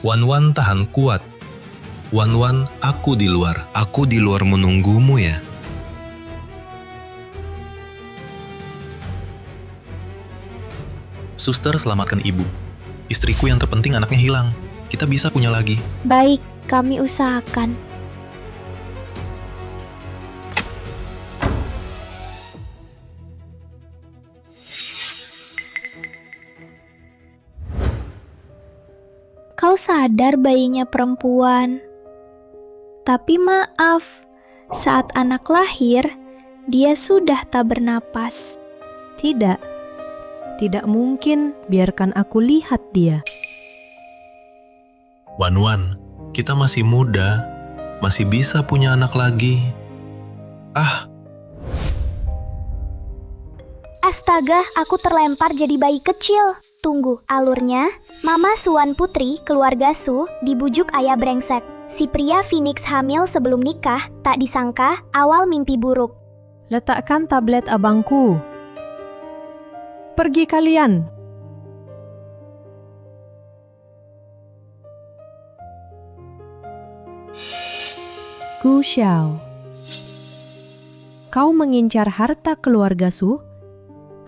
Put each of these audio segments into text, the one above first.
Wan-Wan tahan kuat. Wan-Wan, aku di luar. Aku di luar menunggumu ya. Suster, selamatkan ibu. Istriku yang terpenting anaknya hilang. Kita bisa punya lagi. Baik, kami usahakan. Kau sadar bayinya perempuan. Tapi maaf, saat anak lahir, dia sudah tak bernapas. Tidak mungkin, biarkan aku lihat dia. Wan-Wan, kita masih muda. Masih bisa punya anak lagi. Astaga, aku terlempar jadi bayi kecil. Tunggu, alurnya, Mama Suwan Putri, keluarga Su, dibujuk ayah brengsek. Si pria Phoenix hamil sebelum nikah, tak disangka, awal mimpi buruk. Letakkan tablet abangku. Pergi kalian. Gu Xiao. Kau mengincar harta keluarga Su?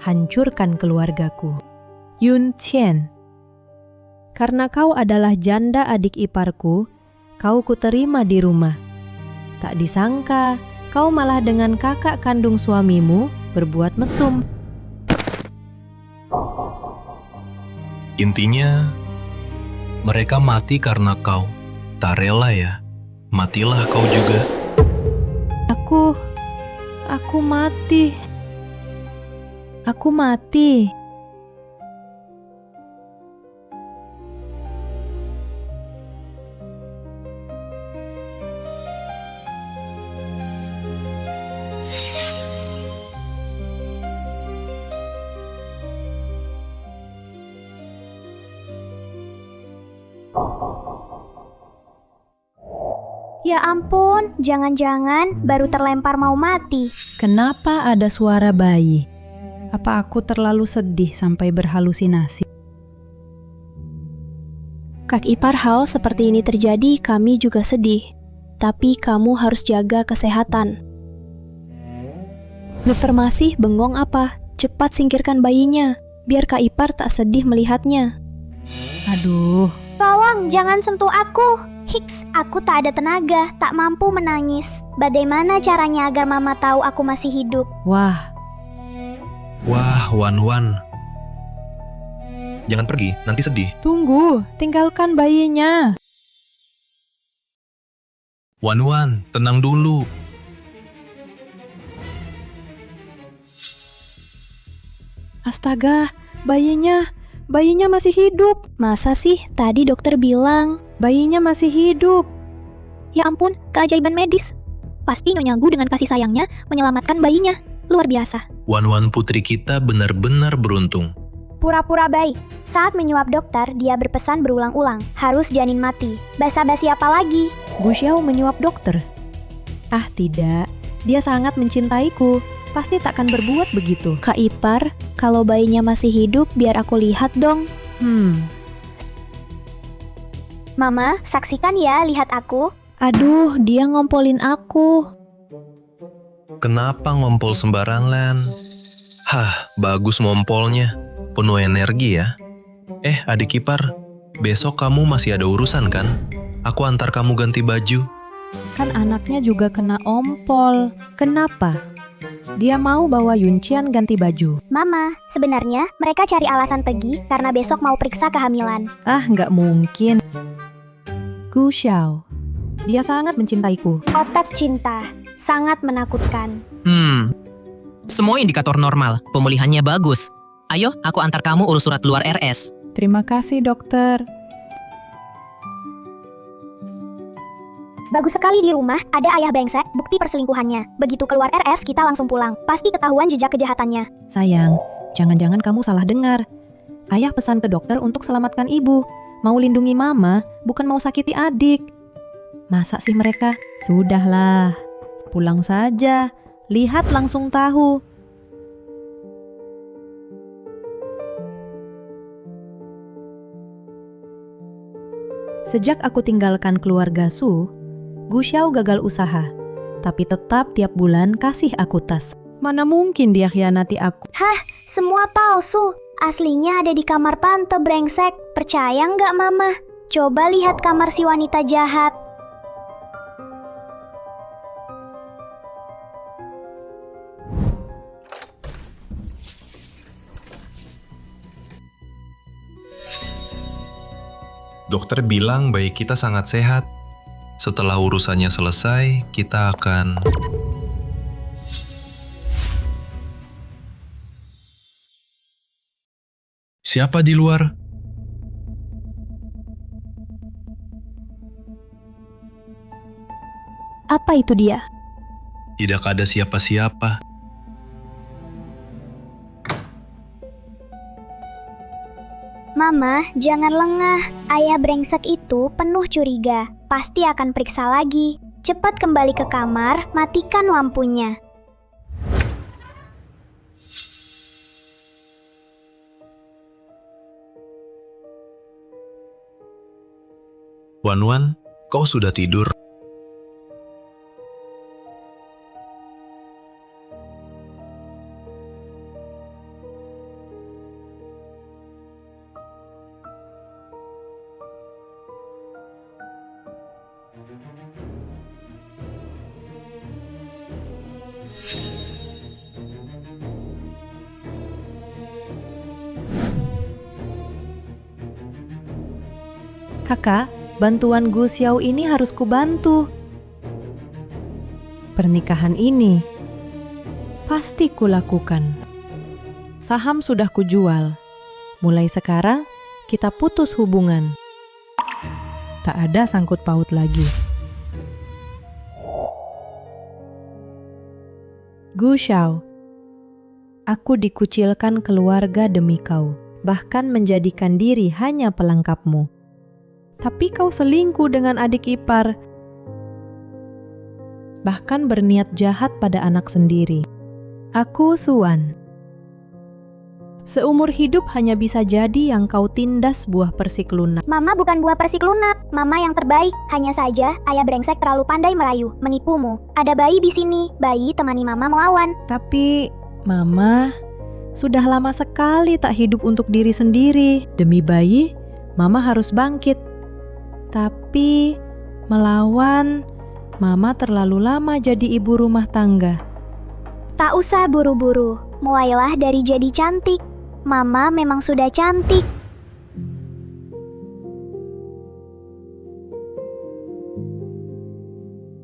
Hancurkan keluargaku. Yun Qian. Karena kau adalah janda adik iparku, kau kuterima di rumah. Tak disangka, kau malah dengan kakak kandung suamimu berbuat mesum. Intinya, mereka mati karena kau. Tak rela ya. Matilah kau juga. Aku mati. Aku mati. Ya ampun, jangan-jangan baru terlempar mau mati. Kenapa ada suara bayi? Apa aku terlalu sedih sampai berhalusinasi? Kak ipar, hal seperti ini terjadi, kami juga sedih. Tapi kamu harus jaga kesehatan. Dokter masih bengong apa? Cepat singkirkan bayinya, biar Kak ipar tak sedih melihatnya. Aduh, Tolong, jangan sentuh aku. Hiks, aku tak ada tenaga, tak mampu menangis. Bagaimana caranya agar Mama tahu aku masih hidup? wah, Wan-Wan. Jangan pergi, nanti sedih. tunggu, tinggalkan bayinya. Wan-Wan, tenang dulu. Astaga, bayinya masih hidup. Masa sih? Tadi dokter bilang. Bayinya masih hidup. Ya ampun, keajaiban medis. Pasti Nyonya Gu dengan kasih sayangnya menyelamatkan bayinya. Luar biasa. Wan-Wan putri kita benar-benar beruntung. Pura-pura baik. Saat menyuap dokter, dia berpesan berulang-ulang, harus janin mati. Basa-basi apa lagi? Gu Xiao menyuap dokter. Ah tidak, dia sangat mencintaiku. Pasti takkan berbuat begitu. Kak ipar, kalau bayinya masih hidup, biar aku lihat dong. Mama, saksikan ya, lihat aku. Aduh, dia ngompolin aku. Kenapa ngompol sembarangan? Hah, bagus ngompolnya. Penuh energi ya. Adik ipar, besok kamu masih ada urusan kan? Aku antar kamu ganti baju. Kan anaknya juga kena ompol. Kenapa? Dia mau bawa Yuncian ganti baju. Mama, sebenarnya mereka cari alasan pergi karena besok mau periksa kehamilan. Ah, nggak mungkin. Gu Xiao. Dia sangat mencintaiku. Otak cinta, sangat menakutkan. Semua indikator normal, pemulihannya bagus. Ayo, aku antar kamu urus surat keluar RS. Terima kasih, dokter. Bagus sekali di rumah, ada ayah brengsek, bukti perselingkuhannya. Begitu keluar RS, kita langsung pulang. Pasti ketahuan jejak kejahatannya. Sayang, jangan-jangan kamu salah dengar. Ayah pesan ke dokter untuk selamatkan ibu. Mau lindungi mama, bukan mau sakiti adik. Masa sih mereka? Sudahlah, pulang saja. Lihat langsung tahu. Sejak aku tinggalkan keluarga Su, Gu Xiao gagal usaha, tapi tetap tiap bulan kasih aku tas. Mana mungkin dia khianati aku? Semua palsu. Aslinya ada di kamar Tante brengsek. Percaya nggak, Mama? Coba lihat kamar si wanita jahat. Dokter bilang bayi kita sangat sehat. Setelah urusannya selesai, kita akan... Siapa di luar? Apa itu dia? Tidak ada siapa-siapa. Mama, jangan lengah. Ayah brengsek itu penuh curiga. Pasti akan periksa lagi. Cepat kembali ke kamar, matikan lampunya. Wan, kau sudah tidur? Kakak, bantuan Gu Xiao ini harus kubantu. Pernikahan ini pasti kulakukan. Saham sudah kujual. Mulai sekarang kita putus hubungan. Tak ada sangkut paut lagi. Gu Xiao, aku dikucilkan keluarga demi kau, bahkan menjadikan diri hanya pelengkapmu. Tapi kau selingkuh dengan adik ipar. Bahkan berniat jahat pada anak sendiri. Aku Suan. Seumur hidup hanya bisa jadi yang kau tindas buah persik lunak. Mama bukan buah persik lunak. Mama yang terbaik. Hanya saja, ayah brengsek terlalu pandai merayu, menipumu. Ada bayi di sini. Bayi temani Mama melawan. Tapi, Mama, sudah lama sekali tak hidup untuk diri sendiri. Demi bayi, Mama harus bangkit. Tapi, melawan, Mama terlalu lama jadi ibu rumah tangga. Tak usah buru-buru. Mulailah dari jadi cantik. Mama memang sudah cantik.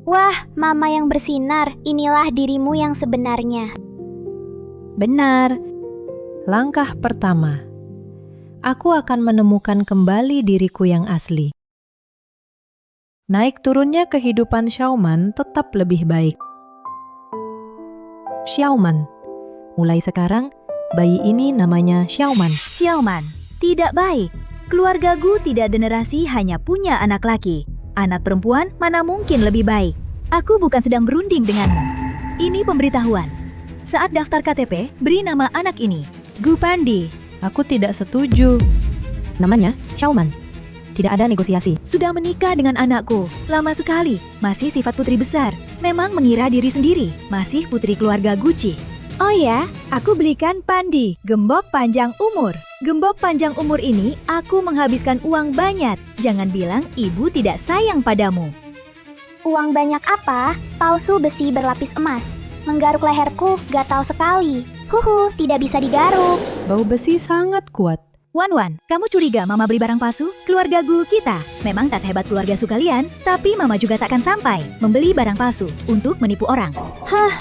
Wah, Mama yang bersinar. Inilah dirimu yang sebenarnya. Benar. Langkah pertama. Aku akan menemukan kembali diriku yang asli. Naik turunnya kehidupan Xiaoman tetap lebih baik. Xiaoman. Mulai sekarang, bayi ini namanya Xiaoman. Xiaoman, tidak baik. Keluarga Gu tidak generasi hanya punya anak laki. Anak perempuan mana mungkin lebih baik. Aku bukan sedang berunding denganmu. Ini pemberitahuan. Saat daftar KTP, beri nama anak ini. Gu Pandi. Aku tidak setuju. Namanya Xiaoman. Tidak ada negosiasi. Sudah menikah dengan anakku. Lama sekali. Masih sifat putri besar. Memang mengira diri sendiri. Masih putri keluarga Gucci. Oh ya, aku belikan Pandi, gembok panjang umur. Gembok panjang umur ini aku menghabiskan uang banyak. Jangan bilang ibu tidak sayang padamu. Uang banyak apa? Palsu besi berlapis emas. Menggaruk leherku, gatal sekali. Huhu, tidak bisa digaruk. Bau besi sangat kuat. Wan, kamu curiga Mama beli barang palsu? Keluarga Gu kita memang tak sehebat keluarga Su kalian, tapi Mama juga takkan sampai membeli barang palsu untuk menipu orang.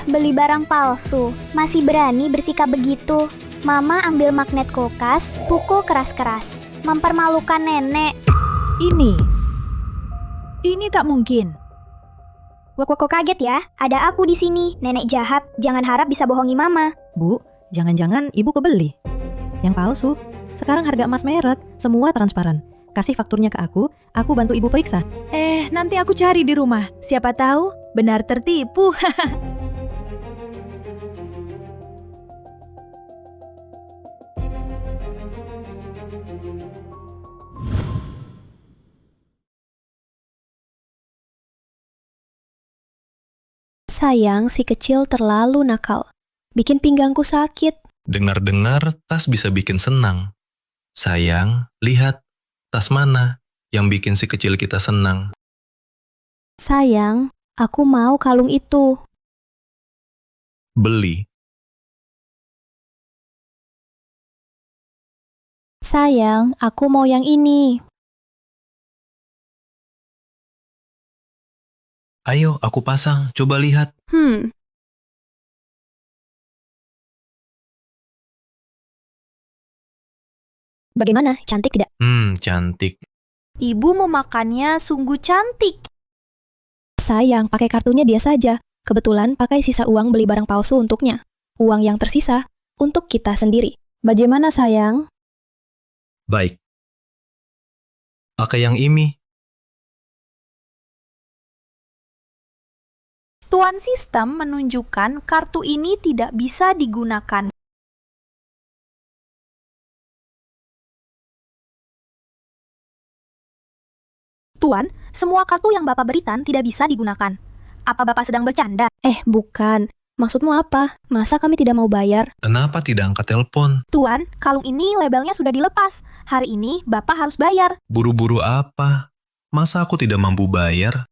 Beli barang palsu. Masih berani bersikap begitu. Mama ambil magnet kulkas, pukul keras-keras. Mempermalukan nenek. Ini tak mungkin. Kok kaget ya? Ada aku di sini, nenek jahat. Jangan harap bisa bohongi Mama. Bu, jangan-jangan ibu kebeli. Yang palsu. Sekarang harga emas merek, semua transparan. Kasih fakturnya ke aku bantu ibu periksa. Nanti aku cari di rumah. Siapa tahu benar tertipu. Sayang, si kecil terlalu nakal. Bikin pinggangku sakit. Dengar-dengar tas bisa bikin senang. Sayang, lihat, tas mana yang bikin si kecil kita senang? Sayang, aku mau kalung itu. Beli. Sayang, aku mau yang ini. Ayo, aku pasang. Coba lihat. Bagaimana? Cantik tidak? Cantik. Ibu memakannya sungguh cantik. Sayang, pakai kartunya dia saja. Kebetulan pakai sisa uang beli barang palsu untuknya. Uang yang tersisa untuk kita sendiri. Bagaimana sayang? Baik. Pakai yang ini. Tuan sistem menunjukkan kartu ini tidak bisa digunakan. Tuan, semua kartu yang Bapak berikan tidak bisa digunakan. Apa Bapak sedang bercanda? Bukan. Maksudmu apa? Masa kami tidak mau bayar? Kenapa tidak angkat telepon? Tuan, kalung ini labelnya sudah dilepas. Hari ini Bapak harus bayar. Buru-buru apa? Masa aku tidak mampu bayar?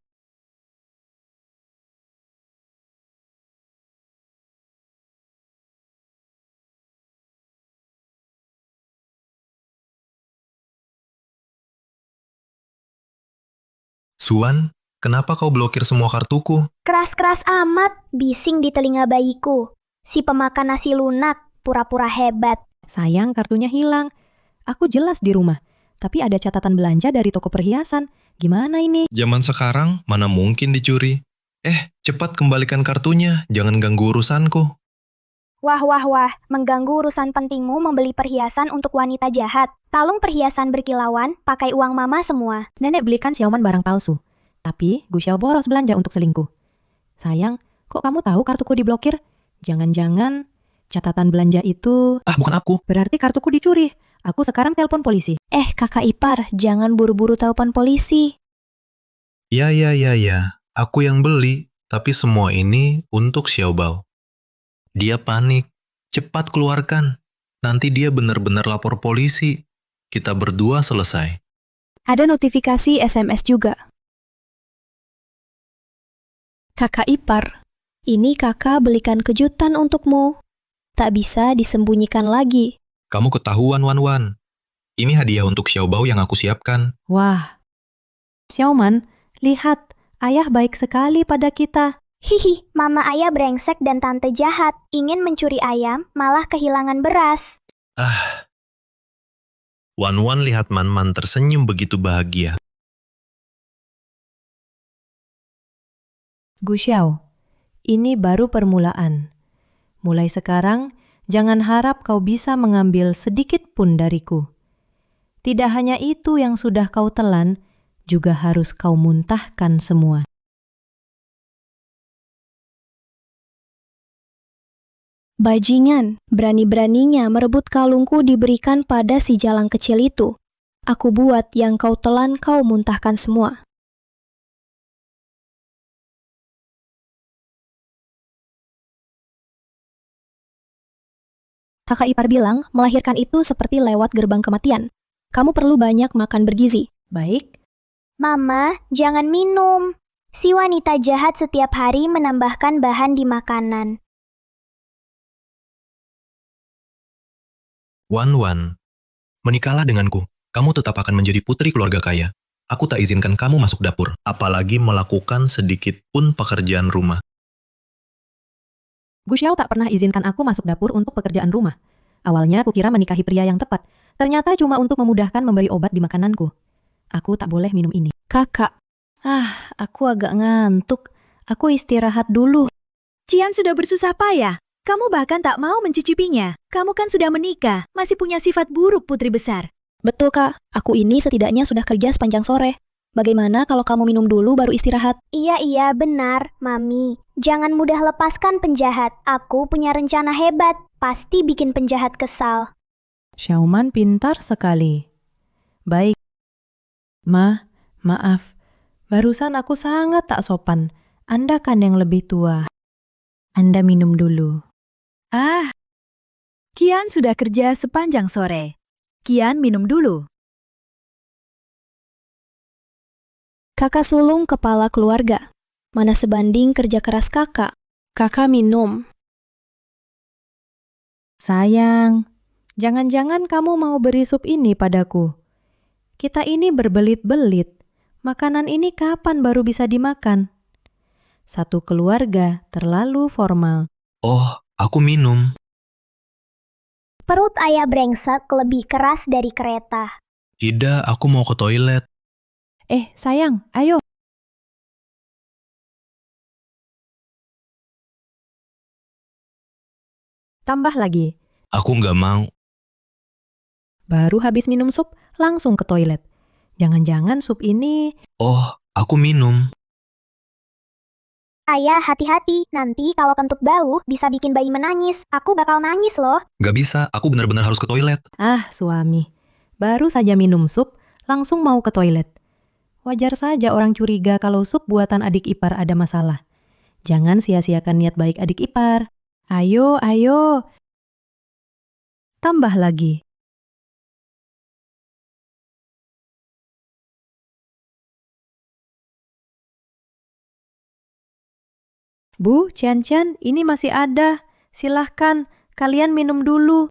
Suan, kenapa kau blokir semua kartuku? Keras-keras amat, bising di telinga bayiku. Si pemakan nasi lunak, pura-pura hebat. Sayang, kartunya hilang. Aku jelas di rumah, tapi ada catatan belanja dari toko perhiasan. Gimana ini? Zaman sekarang, mana mungkin dicuri? Cepat kembalikan kartunya, jangan ganggu urusanku. Wah, mengganggu urusan pentingmu membeli perhiasan untuk wanita jahat. Kalung perhiasan berkilauan, pakai uang mama semua. Nenek belikan Xiaoman barang palsu. Tapi Gu Xiao boros belanja untuk selingkuh. Sayang, kok kamu tahu kartuku diblokir? Jangan-jangan catatan belanja itu... Bukan aku. Berarti kartuku dicuri. Aku sekarang telepon polisi. Kakak ipar, jangan buru-buru telepon polisi. Ya. Aku yang beli, tapi semua ini untuk Xiaobao. Dia panik. Cepat keluarkan. Nanti dia benar-benar lapor polisi. Kita berdua selesai. Ada notifikasi SMS juga. Kakak ipar, ini kakak belikan kejutan untukmu. Tak bisa disembunyikan lagi. Kamu ketahuan, Wan. Ini hadiah untuk Xiaobao yang aku siapkan. Wah. Xiaoman, lihat. Ayah baik sekali pada kita. Hihi, mama ayah brengsek dan tante jahat. Ingin mencuri ayam, malah kehilangan beras. Wan lihat Man tersenyum begitu bahagia. Gu Xiao, ini baru permulaan. Mulai sekarang, jangan harap kau bisa mengambil sedikit pun dariku. Tidak hanya itu yang sudah kau telan, juga harus kau muntahkan semua. Bajingan, berani-beraninya merebut kalungku diberikan pada si jalang kecil itu. Aku buat yang kau telan kau muntahkan semua. Kakak ipar bilang melahirkan itu seperti lewat gerbang kematian. Kamu perlu banyak makan bergizi. Baik, Mama, jangan minum. Si wanita jahat setiap hari menambahkan bahan di makanan. Wan, menikahlah denganku. Kamu tetap akan menjadi putri keluarga kaya. Aku tak izinkan kamu masuk dapur, apalagi melakukan sedikit pun pekerjaan rumah. Gu Xiao tak pernah izinkan aku masuk dapur untuk pekerjaan rumah. Awalnya aku kira menikahi pria yang tepat. Ternyata cuma untuk memudahkan memberi obat di makananku. Aku tak boleh minum ini. Kakak, Aku agak ngantuk. Aku istirahat dulu. Cian sudah bersusah payah. Kamu bahkan tak mau mencicipinya. Kamu kan sudah menikah, masih punya sifat buruk putri besar. betul kak, aku ini setidaknya sudah kerja sepanjang sore. Bagaimana kalau kamu minum dulu baru istirahat? Iya, benar, Mami. Jangan mudah lepaskan penjahat. Aku punya rencana hebat. Pasti bikin penjahat kesal. Xiaoman pintar sekali. Baik. Maaf. Barusan aku sangat tak sopan. Anda kan yang lebih tua. Anda minum dulu. Ah, Kian sudah kerja sepanjang sore. Kian minum dulu. Kakak sulung kepala keluarga. Mana sebanding kerja keras kakak? Kakak minum. Sayang, jangan-jangan kamu mau beri sup ini padaku. Kita ini berbelit-belit. Makanan ini kapan baru bisa dimakan? Satu keluarga terlalu formal. Oh, aku minum. Perut ayah brengsek lebih keras dari kereta. Tidak, aku mau ke toilet. Sayang, ayo. Tambah lagi. Aku nggak mau. Baru habis minum sup, langsung ke toilet. Jangan-jangan sup ini... Oh, aku minum. Ayah, hati-hati. Nanti kalau kentut bau, bisa bikin bayi menangis. Aku bakal nangis loh. Nggak bisa, aku benar-benar harus ke toilet. Ah, suami. Baru saja minum sup, langsung mau ke toilet. Wajar saja orang curiga kalau sup buatan adik ipar ada masalah. Jangan sia-siakan niat baik adik ipar. Ayo, ayo. Tambah lagi. Bu, Cian-Cian, ini masih ada. Silahkan, kalian minum dulu.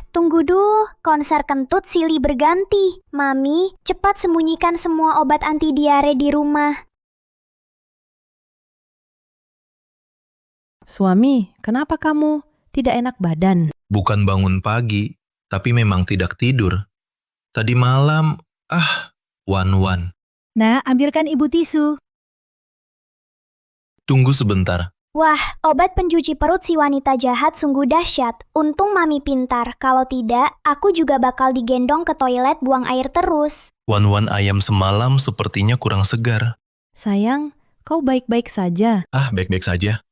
Tunggu dulu, konser kentut silih berganti. Mami, cepat sembunyikan semua obat anti diare di rumah. Suami, kenapa kamu tidak enak badan? Bukan bangun pagi, tapi memang tidak tidur. Tadi malam, wan-wan. Nah, ambilkan ibu tisu. Tunggu sebentar. Wah, obat pencuci perut si wanita jahat sungguh dahsyat. Untung Mami pintar, kalau tidak, aku juga bakal digendong ke toilet buang air terus. Wan-wan ayam semalam sepertinya kurang segar. Sayang, kau baik-baik saja. Baik-baik saja.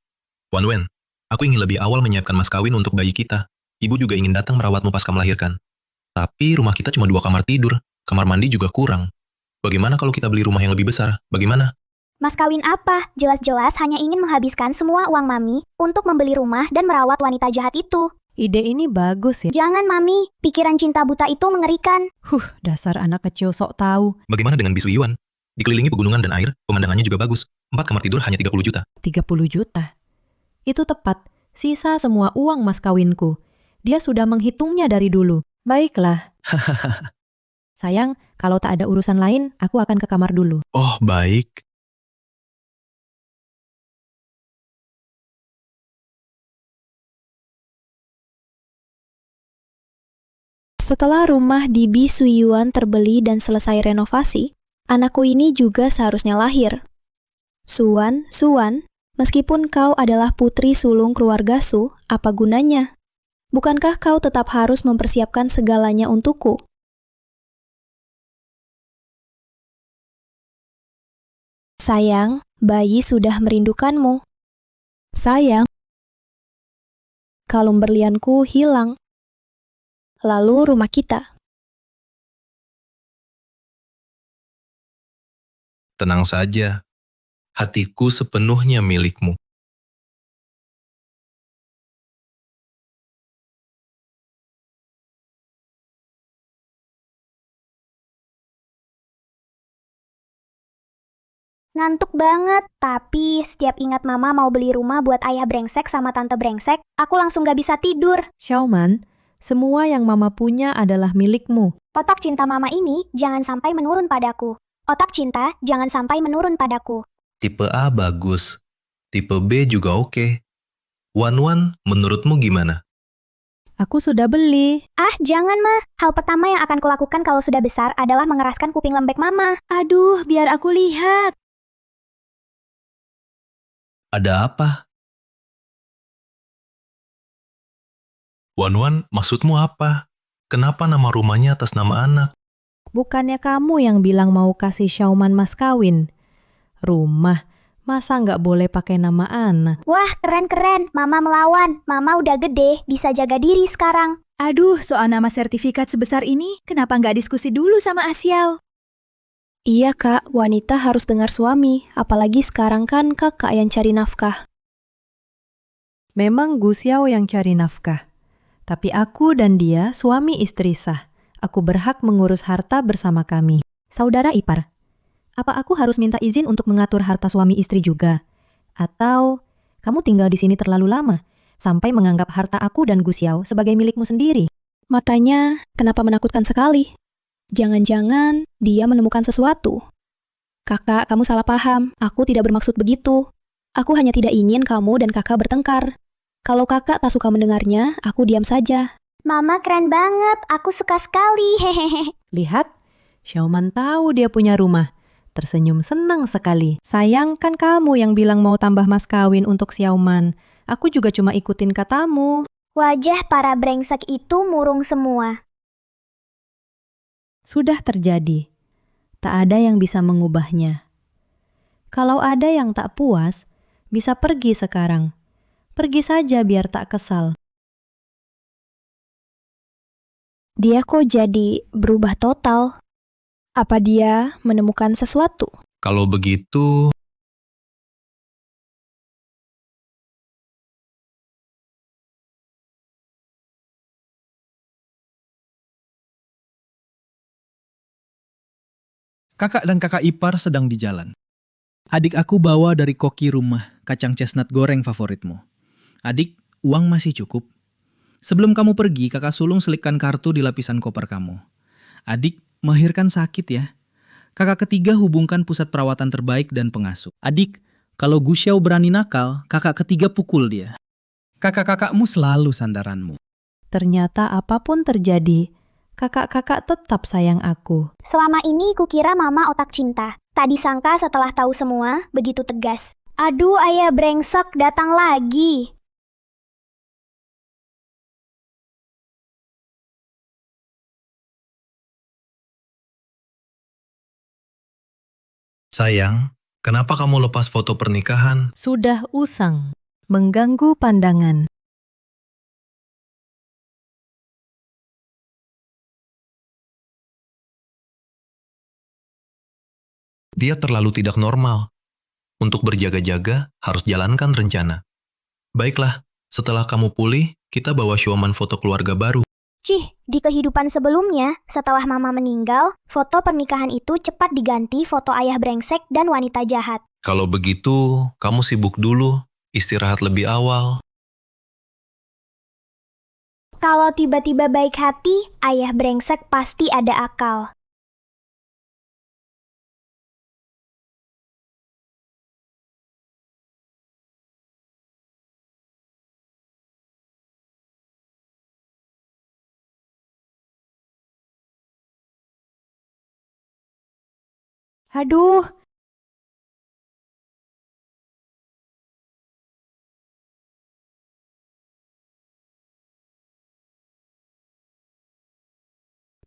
Wan-wan, aku ingin lebih awal menyiapkan mas kawin untuk bayi kita. Ibu juga ingin datang merawatmu pasca melahirkan. Tapi rumah kita cuma 2 kamar tidur. Kamar mandi juga kurang. Bagaimana kalau kita beli rumah yang lebih besar? Bagaimana? Mas kawin apa? Jelas-jelas hanya ingin menghabiskan semua uang Mami untuk membeli rumah dan merawat wanita jahat itu. Ide ini bagus ya. Jangan Mami, pikiran cinta buta itu mengerikan. Dasar anak kecil sok tahu. Bagaimana dengan bisu Iwan? Dikelilingi pegunungan dan air, pemandangannya juga bagus. 4 kamar tidur hanya 30 juta. 30 juta. Itu tepat, sisa semua uang mas kawinku. Dia sudah menghitungnya dari dulu. Baiklah. Sayang, kalau tak ada urusan lain, aku akan ke kamar dulu. Oh, baik. Setelah rumah di Bisuyuan terbeli dan selesai renovasi, anakku ini juga seharusnya lahir. Suwan, meskipun kau adalah putri sulung keluarga Su, apa gunanya? Bukankah kau tetap harus mempersiapkan segalanya untukku? Sayang, bayi sudah merindukanmu. Sayang, kalung berlianku hilang. Lalu rumah kita. Tenang saja. Hatiku sepenuhnya milikmu. Ngantuk banget, tapi setiap ingat Mama mau beli rumah buat ayah brengsek sama tante brengsek, aku langsung gak bisa tidur. Xiaoman, semua yang mama punya adalah milikmu. Otak cinta Mama ini jangan sampai menurun padaku. Otak cinta jangan sampai menurun padaku. Tipe A bagus. Tipe B juga oke. Wan-wan, menurutmu gimana? Aku sudah beli. Jangan mah. Hal pertama yang akan kulakukan kalau sudah besar adalah mengeraskan kuping lembek Mama. Aduh, biar aku lihat. Ada apa? Wan-wan, maksudmu apa? Kenapa nama rumahnya atas nama anak? Bukannya kamu yang bilang mau kasih Xiaoman mas kawin? Rumah, masa nggak boleh pakai nama anak? Wah, keren-keren. Mama melawan. Mama udah gede, bisa jaga diri sekarang. Aduh, soal nama sertifikat sebesar ini, kenapa nggak diskusi dulu sama Asyau? Iya kak, wanita harus dengar suami, apalagi sekarang kan kakak yang cari nafkah. Memang Gu Xiao yang cari nafkah. Tapi aku dan dia suami istri sah. Aku berhak mengurus harta bersama kami. Saudara ipar, apa aku harus minta izin untuk mengatur harta suami istri juga? Atau kamu tinggal di sini terlalu lama, sampai menganggap harta aku dan Gu Xiao sebagai milikmu sendiri? Matanya kenapa menakutkan sekali? Jangan-jangan dia menemukan sesuatu. Kakak, kamu salah paham. Aku tidak bermaksud begitu. Aku hanya tidak ingin kamu dan kakak bertengkar. Kalau kakak tak suka mendengarnya, aku diam saja. Mama keren banget, aku suka sekali, hehehe. Lihat, Xiaoman tahu dia punya rumah. Tersenyum senang sekali. Sayang kan kamu yang bilang mau tambah mas kawin untuk Xiaoman. Aku juga cuma ikutin katamu. Wajah para brengsek itu murung semua. Sudah terjadi. Tak ada yang bisa mengubahnya. Kalau ada yang tak puas, bisa pergi sekarang. Pergi saja biar tak kesal. Dia kok jadi berubah total? Apa dia menemukan sesuatu? Kalau begitu, Kakak dan kakak ipar sedang di jalan. Adik aku bawa dari koki rumah kacang chestnut goreng favoritmu. Adik, uang masih cukup. Sebelum kamu pergi, kakak sulung selipkan kartu di lapisan koper kamu. Adik, melahirkan sakit ya. Kakak ketiga hubungkan pusat perawatan terbaik dan pengasuh. Adik, kalau Gu Xiao berani nakal, kakak ketiga pukul dia. Kakak-kakakmu selalu sandaranmu. Ternyata apapun terjadi, kakak-kakak tetap sayang aku. Selama ini kukira mama otak cinta. Tak disangka setelah tahu semua, begitu tegas. Aduh, ayah brengsek datang lagi. sayang, kenapa kamu lepas foto pernikahan? Sudah usang, mengganggu pandangan. Dia terlalu tidak normal. Untuk berjaga-jaga, harus jalankan rencana. Baiklah, setelah kamu pulih, kita bawa Xiaoman foto keluarga baru. Cih, di kehidupan sebelumnya, setelah mama meninggal, foto pernikahan itu cepat diganti foto ayah brengsek dan wanita jahat. Kalau begitu, kamu sibuk dulu, istirahat lebih awal. Kalau tiba-tiba baik hati, ayah brengsek pasti ada akal. Aduh,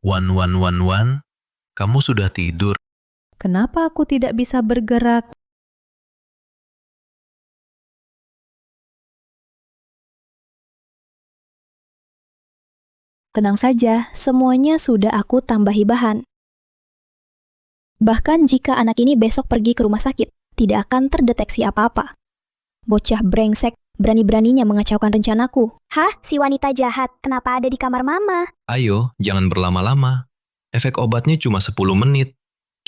Wan, kamu sudah tidur. kenapa aku tidak bisa bergerak? Tenang saja, semuanya sudah aku tambahi bahan. Bahkan jika anak ini besok pergi ke rumah sakit, tidak akan terdeteksi apa-apa. Bocah brengsek berani-beraninya mengacaukan rencanaku. Hah? Si wanita jahat, kenapa ada di kamar mama? Ayo, jangan berlama-lama. Efek obatnya cuma 10 menit.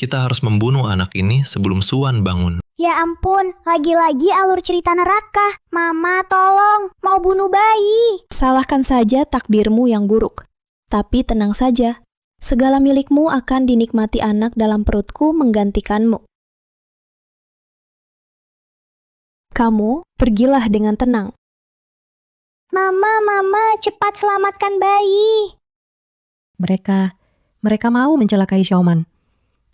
Kita harus membunuh anak ini sebelum Suan bangun. Ya ampun, lagi-lagi alur cerita neraka. Mama, tolong, mau bunuh bayi. Salahkan saja takdirmu yang buruk. Tapi tenang saja, segala milikmu akan dinikmati anak dalam perutku menggantikanmu. Kamu pergilah dengan tenang. Mama, cepat selamatkan bayi. Mereka mau mencelakai Xiaoman.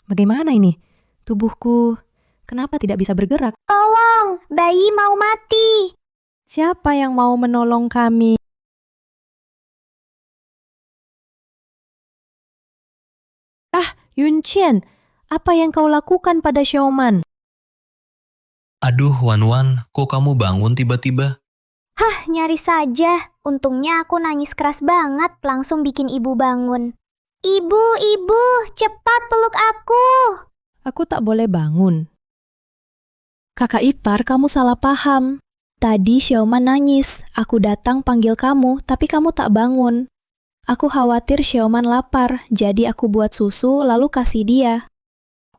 Bagaimana ini? Tubuhku, kenapa tidak bisa bergerak? Tolong, bayi mau mati. Siapa yang mau menolong kami? Yun Qian, apa yang kau lakukan pada Xiaoman? Aduh, Wan, kok kamu bangun tiba-tiba? Hah, nyaris saja. Untungnya aku nangis keras banget, langsung bikin ibu bangun. Ibu, cepat peluk aku. Aku tak boleh bangun. Kakak ipar, kamu salah paham. Tadi Xiaoman nangis. Aku datang panggil kamu, tapi kamu tak bangun. Aku khawatir Xiaoman lapar, jadi aku buat susu lalu kasih dia.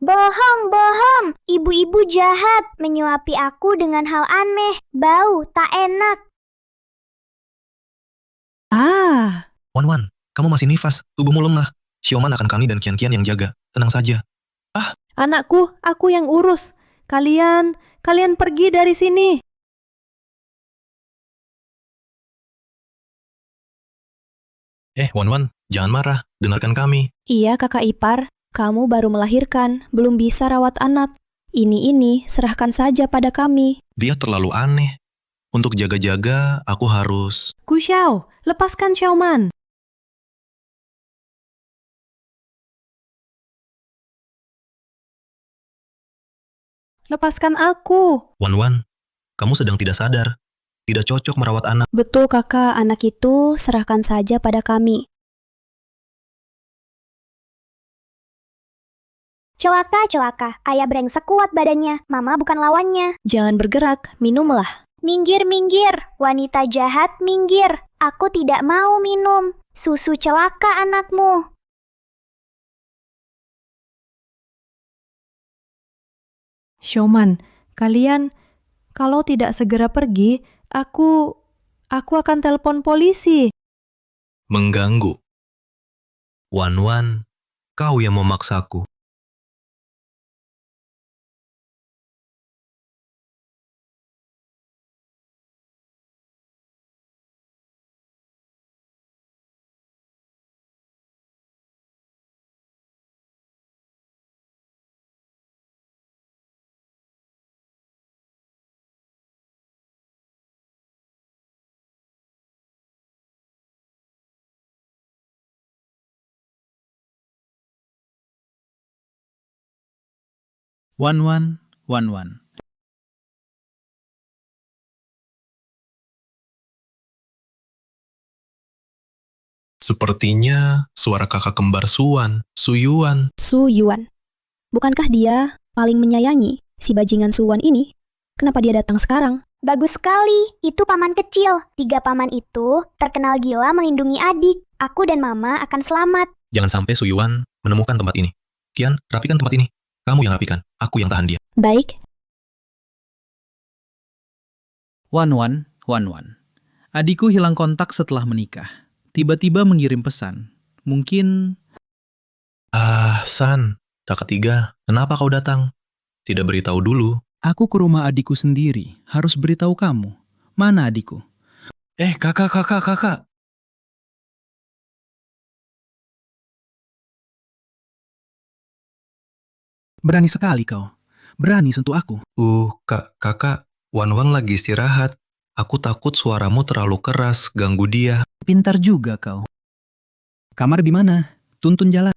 Bohong, bohong. Ibu-ibu jahat menyuapi aku dengan hal aneh. Bau, tak enak. Ah, Wan, kamu masih nifas, tubuhmu lemah. Xiaoman akan kami dan Kian-Kian yang jaga. Tenang saja. anakku, aku yang urus. Kalian pergi dari sini. Wan, jangan marah. Dengarkan kami. Iya, kakak ipar, kamu baru melahirkan, belum bisa rawat anak. Ini, serahkan saja pada kami. Dia terlalu aneh. Untuk jaga-jaga, aku harus... Gu Xiao, lepaskan Xiaoman. Lepaskan aku. Wan, kamu sedang tidak sadar. Tidak cocok merawat anak. Betul kakak, anak itu serahkan saja pada kami. Celaka. Ayah brengsek kuat badannya. Mama bukan lawannya. Jangan bergerak, minumlah. Minggir. Wanita jahat, minggir. Aku tidak mau minum. Susu celaka anakmu. Xiaoman, kalian kalau tidak segera pergi, aku akan telepon polisi. Mengganggu. Wan, kau yang memaksaku. Wan. Sepertinya suara kakak kembar Suan, Suyuan. Su Yuan. Bukankah dia paling menyayangi si bajingan Suwan ini? Kenapa dia datang sekarang? Bagus sekali. Itu paman kecil. 3 paman itu terkenal gila melindungi adik. Aku dan mama akan selamat. Jangan sampai Suyuan menemukan tempat ini. Kian, rapikan tempat ini. Kamu yang rapikan, aku yang tahan dia. Baik, Wan. Adikku hilang kontak setelah menikah. Tiba-tiba mengirim pesan. Mungkin San, kakak 3, kenapa kau datang? Tidak beritahu dulu. aku ke rumah adikku sendiri. Harus beritahu kamu. Mana adikku? Kakak. Berani sekali kau. Berani sentuh aku. Kakak, Wan lagi istirahat. Aku takut suaramu terlalu keras, ganggu dia. Pintar juga kau. Kamar di mana? Tuntun jalan.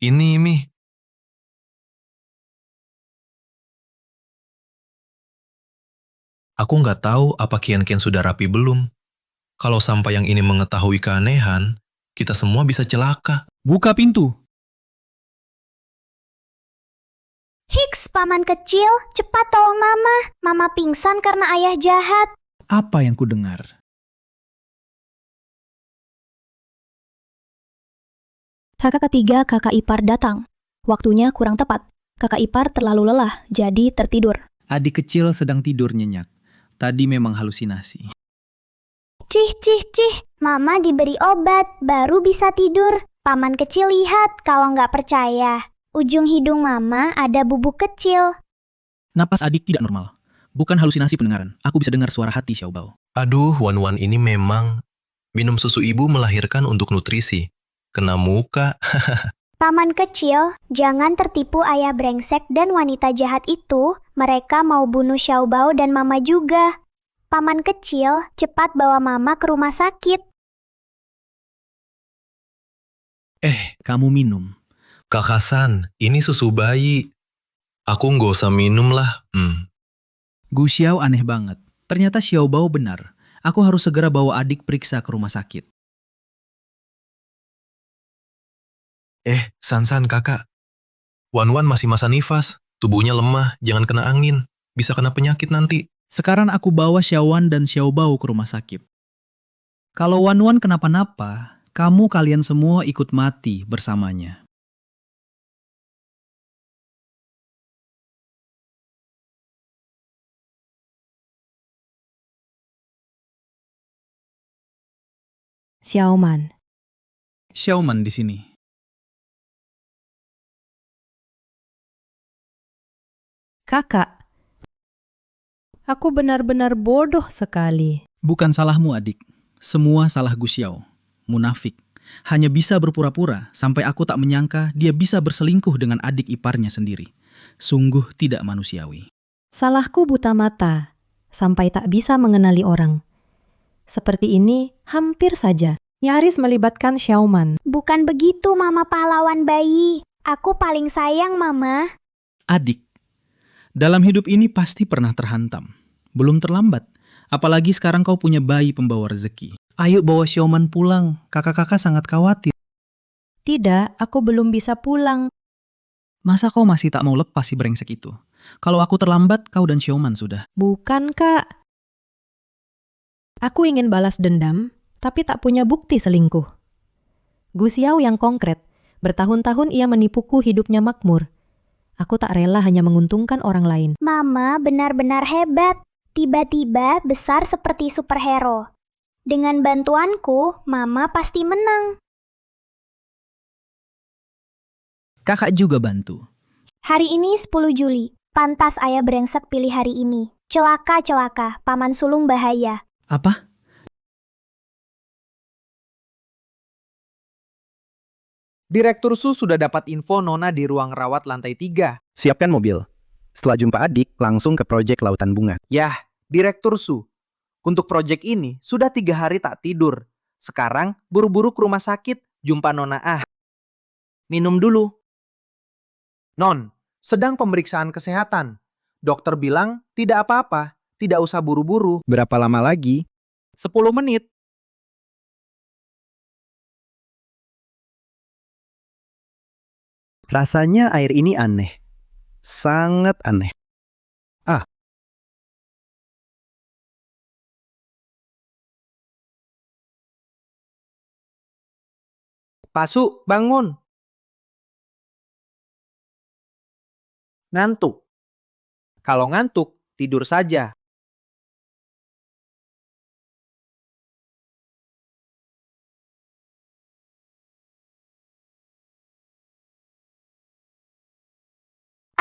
Ini, Mi. Aku nggak tahu apa Kian-Kian sudah rapi belum. Kalau sampai yang ini mengetahui keanehan, kita semua bisa celaka. Buka pintu. Hiks, paman kecil, cepat tolong mama. Mama pingsan karena ayah jahat. Apa yang ku dengar? kakak ketiga kakak ipar datang. Waktunya kurang tepat. Kakak ipar terlalu lelah, jadi tertidur. Adik kecil sedang tidur nyenyak. Tadi memang halusinasi. Cih. Mama diberi obat, baru bisa tidur. Paman kecil lihat kalau nggak percaya. Ujung hidung mama ada bubuk kecil. Napas adik tidak normal. Bukan halusinasi pendengaran. Aku bisa dengar suara hati Xiaobao. Aduh, Wan ini memang minum susu ibu melahirkan untuk nutrisi. Kena muka. Paman kecil, jangan tertipu ayah brengsek dan wanita jahat itu. Mereka mau bunuh Xiaobao dan mama juga. Paman kecil, cepat bawa mama ke rumah sakit. Kamu minum. Kakak San, ini susu bayi. Aku nggak usah minum lah. Gu Xiao aneh banget. Ternyata Xiaobao benar. Aku harus segera bawa adik periksa ke rumah sakit. San, kakak. Wan masih masa nifas. Tubuhnya lemah, jangan kena angin. Bisa kena penyakit nanti. Sekarang aku bawa Xiaowan dan Xiaobao ke rumah sakit. Kalau Wanwan kenapa-napa, kalian semua ikut mati bersamanya. Xiaoman. Xiaoman di sini. Kakak. Aku benar-benar bodoh sekali. Bukan salahmu, adik. Semua salah Gu Xiao. Munafik. Hanya bisa berpura-pura sampai aku tak menyangka dia bisa berselingkuh dengan adik iparnya sendiri. Sungguh tidak manusiawi. Salahku buta mata, sampai tak bisa mengenali orang. Seperti ini hampir saja. Nyaris melibatkan Xiaoman. Bukan begitu, Mama pahlawan bayi. Aku paling sayang, Mama. Adik, dalam hidup ini pasti pernah terhantam. Belum terlambat. Apalagi sekarang kau punya bayi pembawa rezeki. Ayo bawa Xiaoman pulang. Kakak-kakak sangat khawatir. Tidak, aku belum bisa pulang. Masa kau masih tak mau lepas si brengsek itu? Kalau aku terlambat, kau dan Xiaoman sudah. Bukan, Kak. Aku ingin balas dendam, tapi tak punya bukti selingkuh. Gu Xiao yang konkret. Bertahun-tahun ia menipuku hidupnya makmur. Aku tak rela hanya menguntungkan orang lain. Mama benar-benar hebat. Tiba-tiba besar seperti superhero. Dengan bantuanku, Mama pasti menang. Kakak juga bantu. Hari ini 10 Juli. Pantas ayah brengsek pilih hari ini. Celaka, paman sulung bahaya. Apa? Direktur Su sudah dapat info Nona di ruang rawat lantai 3. Siapkan mobil. Setelah jumpa adik, langsung ke proyek Lautan Bunga. Yah, Direktur Su. Untuk proyek ini, sudah 3 hari tak tidur. Sekarang, buru-buru ke rumah sakit, jumpa Nona Ah. Minum dulu. Non, sedang pemeriksaan kesehatan. Dokter bilang, tidak apa-apa, tidak usah buru-buru. Berapa lama lagi? 10 menit. Rasanya air ini aneh. Sangat aneh. Ah. Pasu, bangun. Ngantuk. Kalau ngantuk, tidur saja.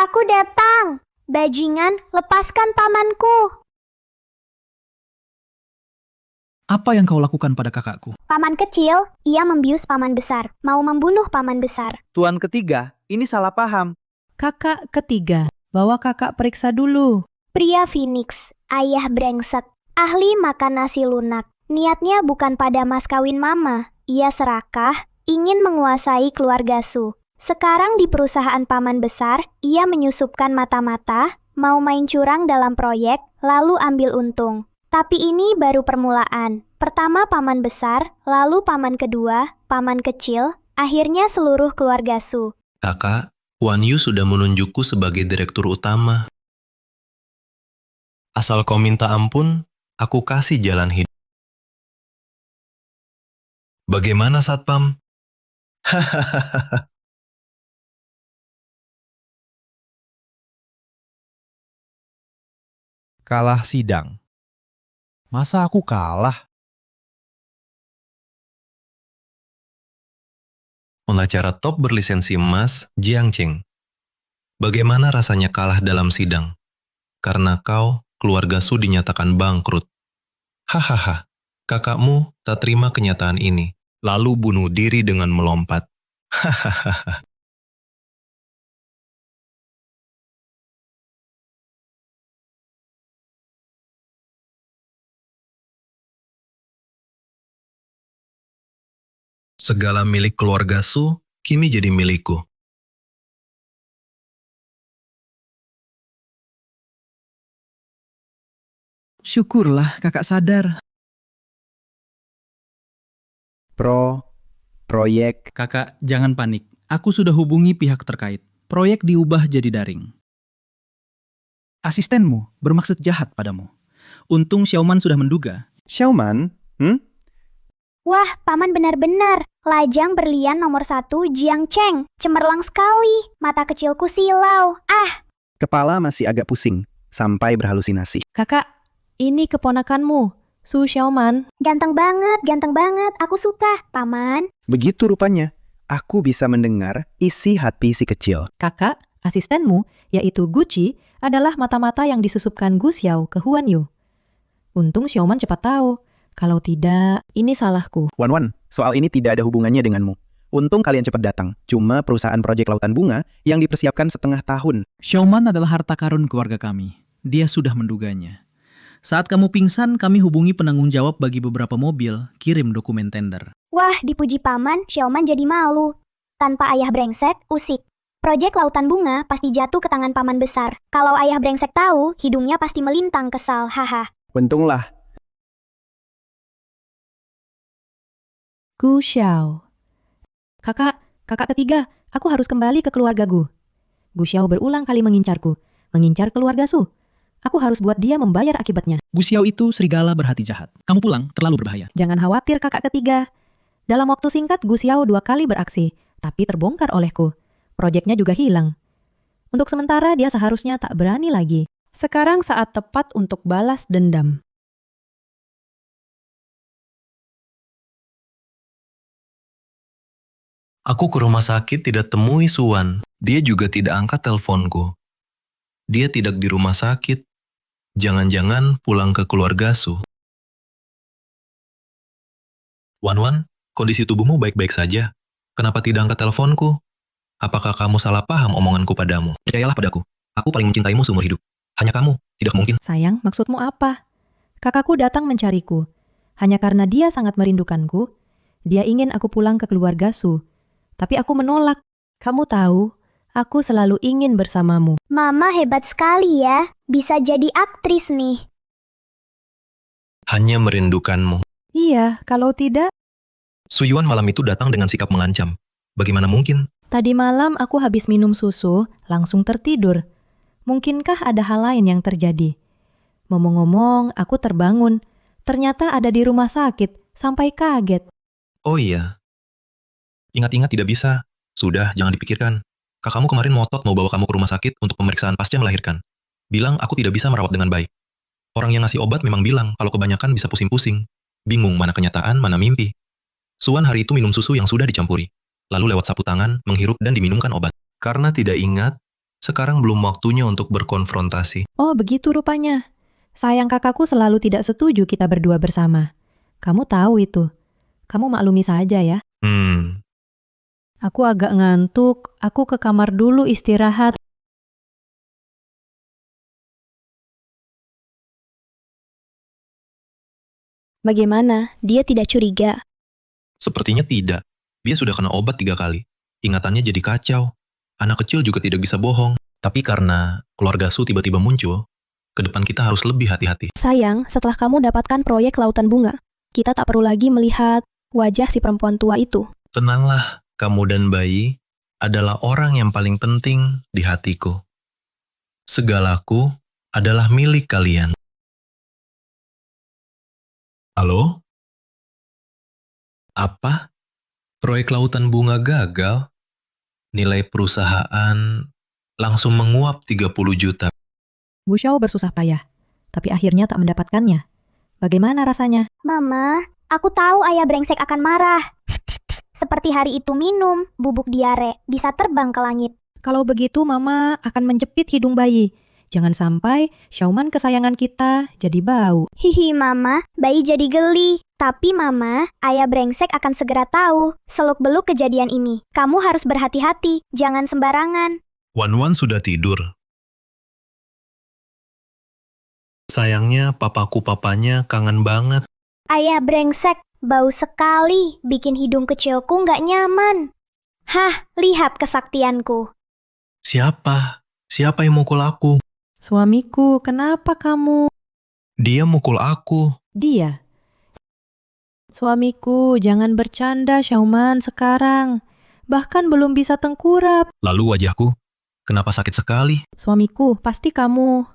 Aku datang. Bajingan, lepaskan pamanku. Apa yang kau lakukan pada kakakku? Paman kecil, ia membius paman besar. Mau membunuh paman besar. Tuan ketiga, ini salah paham. Kakak ketiga, bawa kakak periksa dulu. Pria Phoenix, ayah brengsek. Ahli makan nasi lunak. Niatnya bukan pada mas kawin Mama. Ia serakah, ingin menguasai keluarga Su. Sekarang di perusahaan paman besar, ia menyusupkan mata-mata, mau main curang dalam proyek, lalu ambil untung. Tapi ini baru permulaan. Pertama paman besar, lalu paman kedua, paman kecil, akhirnya seluruh keluarga Su. Kakak, Wan Yu sudah menunjukku sebagai direktur utama. Asal kau minta ampun, aku kasih jalan hidup. Bagaimana, Satpam? Hahaha. Kalah sidang. Masa aku kalah? Pengacara top berlisensi emas, Jiang Cheng. Bagaimana rasanya kalah dalam sidang? Karena kau, keluarga Su dinyatakan bangkrut. Hahaha, kakakmu tak terima kenyataan ini, lalu bunuh diri dengan melompat. Hahaha. Segala milik keluarga Su kini jadi milikku. Syukurlah kakak sadar. Proyek. Kakak, jangan panik. Aku sudah hubungi pihak terkait. Proyek diubah jadi daring. Asistenmu bermaksud jahat padamu. Untung Xiaoman sudah menduga. Xiaoman, Wah, paman benar-benar. Lajang berlian nomor 1 Jiang Cheng. Cemerlang sekali. Mata kecilku silau. Ah, kepala masih agak pusing sampai berhalusinasi. Kakak, ini keponakanmu, Su Xiaoman. ganteng banget, ganteng banget. Aku suka, paman. Begitu rupanya, aku bisa mendengar isi hati si kecil. Kakak, asistenmu, yaitu Gucci, adalah mata-mata yang disusupkan Gu Xiao ke Huan Yu. Untung Xiaoman cepat tahu. Kalau tidak, ini salahku. Wan, soal ini tidak ada hubungannya denganmu. Untung kalian cepat datang. Cuma perusahaan proyek Lautan Bunga yang dipersiapkan setengah tahun. Xiaoman adalah harta karun keluarga kami. Dia sudah menduganya. Saat kamu pingsan, kami hubungi penanggung jawab bagi beberapa mobil, kirim dokumen tender. Wah, dipuji paman, Xiaoman jadi malu. Tanpa ayah brengsek, usik. Proyek Lautan Bunga pasti jatuh ke tangan paman besar. Kalau ayah brengsek tahu, hidungnya pasti melintang kesal, haha. Untunglah. Gu Xiao. Kakak ketiga, aku harus kembali ke keluarga Gu. Gu Xiao berulang kali mengincar keluarga Su. Aku harus buat dia membayar akibatnya. Gu Xiao itu serigala berhati jahat. Kamu pulang terlalu berbahaya. Jangan khawatir kakak ketiga. Dalam waktu singkat Gu Xiao 2 kali beraksi, tapi terbongkar olehku. Proyeknya juga hilang. Untuk sementara dia seharusnya tak berani lagi. Sekarang saat tepat untuk balas dendam. Aku ke rumah sakit tidak temui Suwan. Dia juga tidak angkat teleponku. Dia tidak di rumah sakit. Jangan-jangan pulang ke keluarga Su. Wan, kondisi tubuhmu baik-baik saja. Kenapa tidak angkat teleponku? Apakah kamu salah paham omonganku padamu? Percayalah padaku. Aku paling mencintaimu seumur hidup. Hanya kamu, tidak mungkin. Sayang, maksudmu apa? Kakakku datang mencariku. Hanya karena dia sangat merindukanku, dia ingin aku pulang ke keluarga Su. Tapi aku menolak. Kamu tahu, aku selalu ingin bersamamu. Mama hebat sekali ya, bisa jadi aktris nih. Hanya merindukanmu. Iya, kalau tidak, Su Yuan malam itu datang dengan sikap mengancam. Bagaimana mungkin? tadi malam aku habis minum susu, langsung tertidur. Mungkinkah ada hal lain yang terjadi? Ngomong-ngomong, aku terbangun. Ternyata ada di rumah sakit, sampai kaget. Oh iya. Ingat-ingat tidak bisa. Sudah, jangan dipikirkan. Kakakmu kemarin ngotot mau bawa kamu ke rumah sakit untuk pemeriksaan pasca melahirkan. Bilang aku tidak bisa merawat dengan baik. Orang yang ngasih obat memang bilang kalau kebanyakan bisa pusing-pusing. Bingung mana kenyataan, mana mimpi. Suwan hari itu minum susu yang sudah dicampuri. Lalu lewat sapu tangan, menghirup dan diminumkan obat. Karena tidak ingat, sekarang belum waktunya untuk berkonfrontasi. Oh, begitu rupanya. Sayang kakakku selalu tidak setuju kita berdua bersama. Kamu tahu itu. Kamu maklumi saja ya. Aku agak ngantuk. Aku ke kamar dulu istirahat. Bagaimana? Dia tidak curiga. Sepertinya tidak. Dia sudah kena obat 3 kali. Ingatannya jadi kacau. Anak kecil juga tidak bisa bohong. Tapi karena keluarga Su tiba-tiba muncul, ke depan kita harus lebih hati-hati. Sayang, setelah kamu dapatkan proyek Lautan Bunga, kita tak perlu lagi melihat wajah si perempuan tua itu. Tenanglah, kamu dan bayi adalah orang yang paling penting di hatiku. Segalaku adalah milik kalian. Halo? Apa? Proyek Lautan Bunga gagal? Nilai perusahaan langsung menguap 30 juta. Bu Xiao bersusah payah, tapi akhirnya tak mendapatkannya. Bagaimana rasanya? Mama, aku tahu ayah brengsek akan marah. Seperti hari itu minum, bubuk diare, bisa terbang ke langit. Kalau begitu Mama akan menjepit hidung bayi. Jangan sampai Xiaoman kesayangan kita jadi bau. Hihi Mama, bayi jadi geli. Tapi Mama, ayah brengsek akan segera tahu seluk-beluk kejadian ini. Kamu harus berhati-hati, jangan sembarangan. Wan sudah tidur. Sayangnya papanya kangen banget. Ayah brengsek, bau sekali, bikin hidung kecilku nggak nyaman. Hah, lihat kesaktianku. Siapa? Siapa yang mukul aku? Suamiku, kenapa kamu? Dia mukul aku. Dia? Suamiku, jangan bercanda Xiaoman sekarang. Bahkan belum bisa tengkurap. Lalu wajahku, kenapa sakit sekali? Suamiku, pasti kamu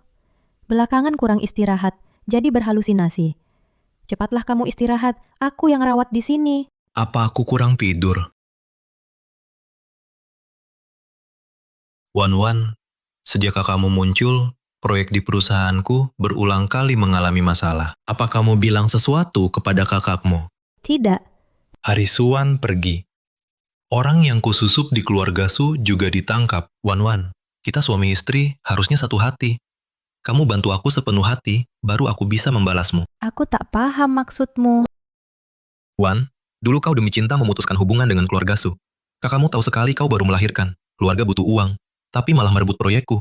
belakangan kurang istirahat. jadi berhalusinasi. Cepatlah kamu istirahat, aku yang rawat di sini. Apa aku kurang tidur? Wan, sejak kamu muncul, proyek di perusahaanku berulang kali mengalami masalah. Apa kamu bilang sesuatu kepada kakakmu? Tidak, Hari Suwan pergi. Orang yang kususup di keluarga Su juga ditangkap. Wan, kita suami istri harusnya satu hati. Kamu bantu aku sepenuh hati, baru aku bisa membalasmu. aku tak paham maksudmu. Wan, dulu kau demi cinta memutuskan hubungan dengan keluarga Su. Kakakmu tahu sekali kau baru melahirkan. Keluarga butuh uang, tapi malah merebut proyekku.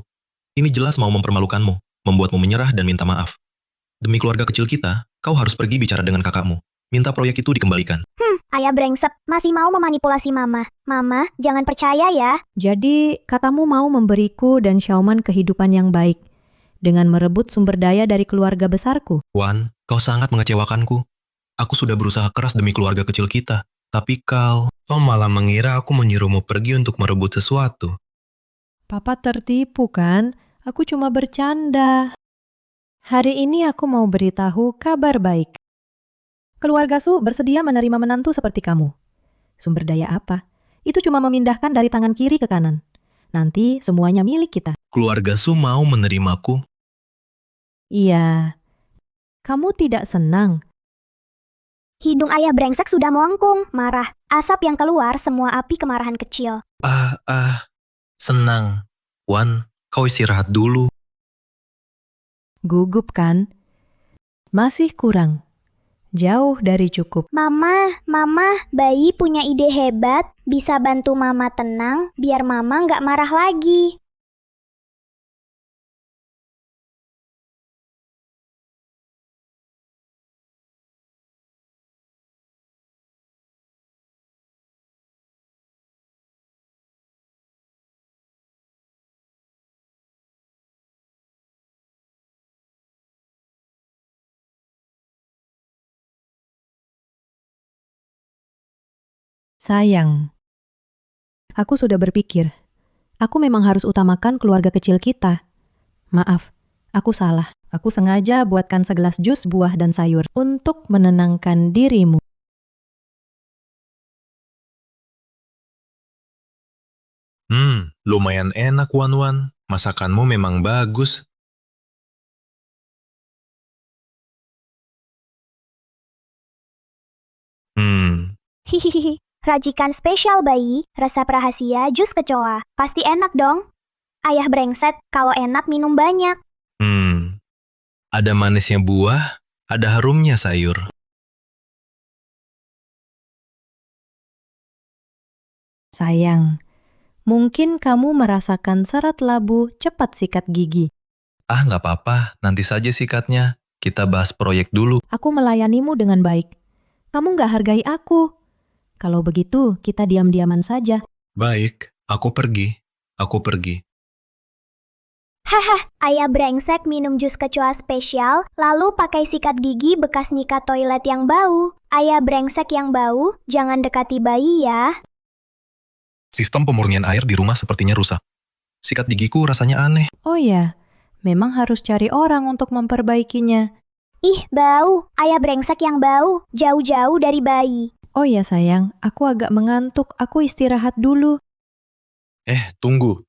Ini jelas mau mempermalukanmu, membuatmu menyerah dan minta maaf. Demi keluarga kecil kita, kau harus pergi bicara dengan kakakmu. Minta proyek itu dikembalikan. Ayah brengsek, masih mau memanipulasi mama. Mama, jangan percaya ya. Jadi, katamu mau memberiku dan Xiaoman kehidupan yang baik dengan merebut sumber daya dari keluarga besarku. Wan, kau sangat mengecewakanku. Aku sudah berusaha keras demi keluarga kecil kita. Tapi kau malah mengira aku menyuruhmu pergi untuk merebut sesuatu. Papa tertipu kan? Aku cuma bercanda. Hari ini aku mau beritahu kabar baik. Keluarga Su bersedia menerima menantu seperti kamu. Sumber daya apa? Itu cuma memindahkan dari tangan kiri ke kanan. Nanti semuanya milik kita. Keluarga Su mau menerimaku. Iya. Kamu tidak senang? Hidung ayah brengsek sudah melengkung, marah. Asap yang keluar semua api kemarahan kecil. Senang. Wan, kau istirahat dulu. Gugup kan? Masih kurang. Jauh dari cukup. Mama, bayi punya ide hebat. Bisa bantu mama tenang, biar mama nggak marah lagi. Sayang. Aku sudah berpikir. Aku memang harus utamakan keluarga kecil kita. Maaf, aku salah. Aku sengaja buatkan segelas jus buah dan sayur untuk menenangkan dirimu. Lumayan enak, Wan. Masakanmu memang bagus. Hihihi, racikan spesial bayi, resep rahasia jus kecoa. Pasti enak dong. Ayah brengsek, kalau enak minum banyak. Ada manisnya buah, ada harumnya sayur. Sayang, mungkin kamu merasakan serat labu cepat sikat gigi. Nggak apa-apa, nanti saja sikatnya. Kita bahas proyek dulu. Aku melayanimu dengan baik. Kamu nggak hargai aku. Kalau begitu, kita diam-diaman saja. Baik, aku pergi. Haha, ayah brengsek minum jus kecoa spesial, lalu pakai sikat gigi bekas nyikat toilet yang bau. Ayah brengsek yang bau, jangan dekati bayi ya. Sistem pemurnian air di rumah sepertinya rusak. Sikat gigiku rasanya aneh. Oh ya, memang harus cari orang untuk memperbaikinya. Ih, bau. Ayah brengsek yang bau, jauh-jauh dari bayi. Oh ya sayang, aku agak mengantuk. Aku istirahat dulu. Tunggu.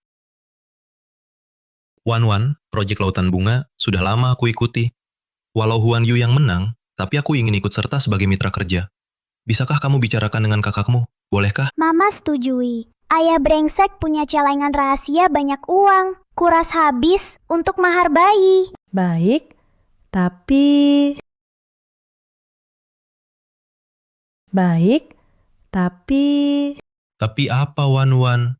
Wan, proyek Lautan Bunga sudah lama aku ikuti. Walau Huan Yu yang menang, tapi aku ingin ikut serta sebagai mitra kerja. Bisakah kamu bicarakan dengan kakakmu? Bolehkah? Mama setujui. Ayah brengsek punya celengan rahasia banyak uang. Kuras habis untuk mahar bayi. Baik, tapi... Tapi apa, Wan?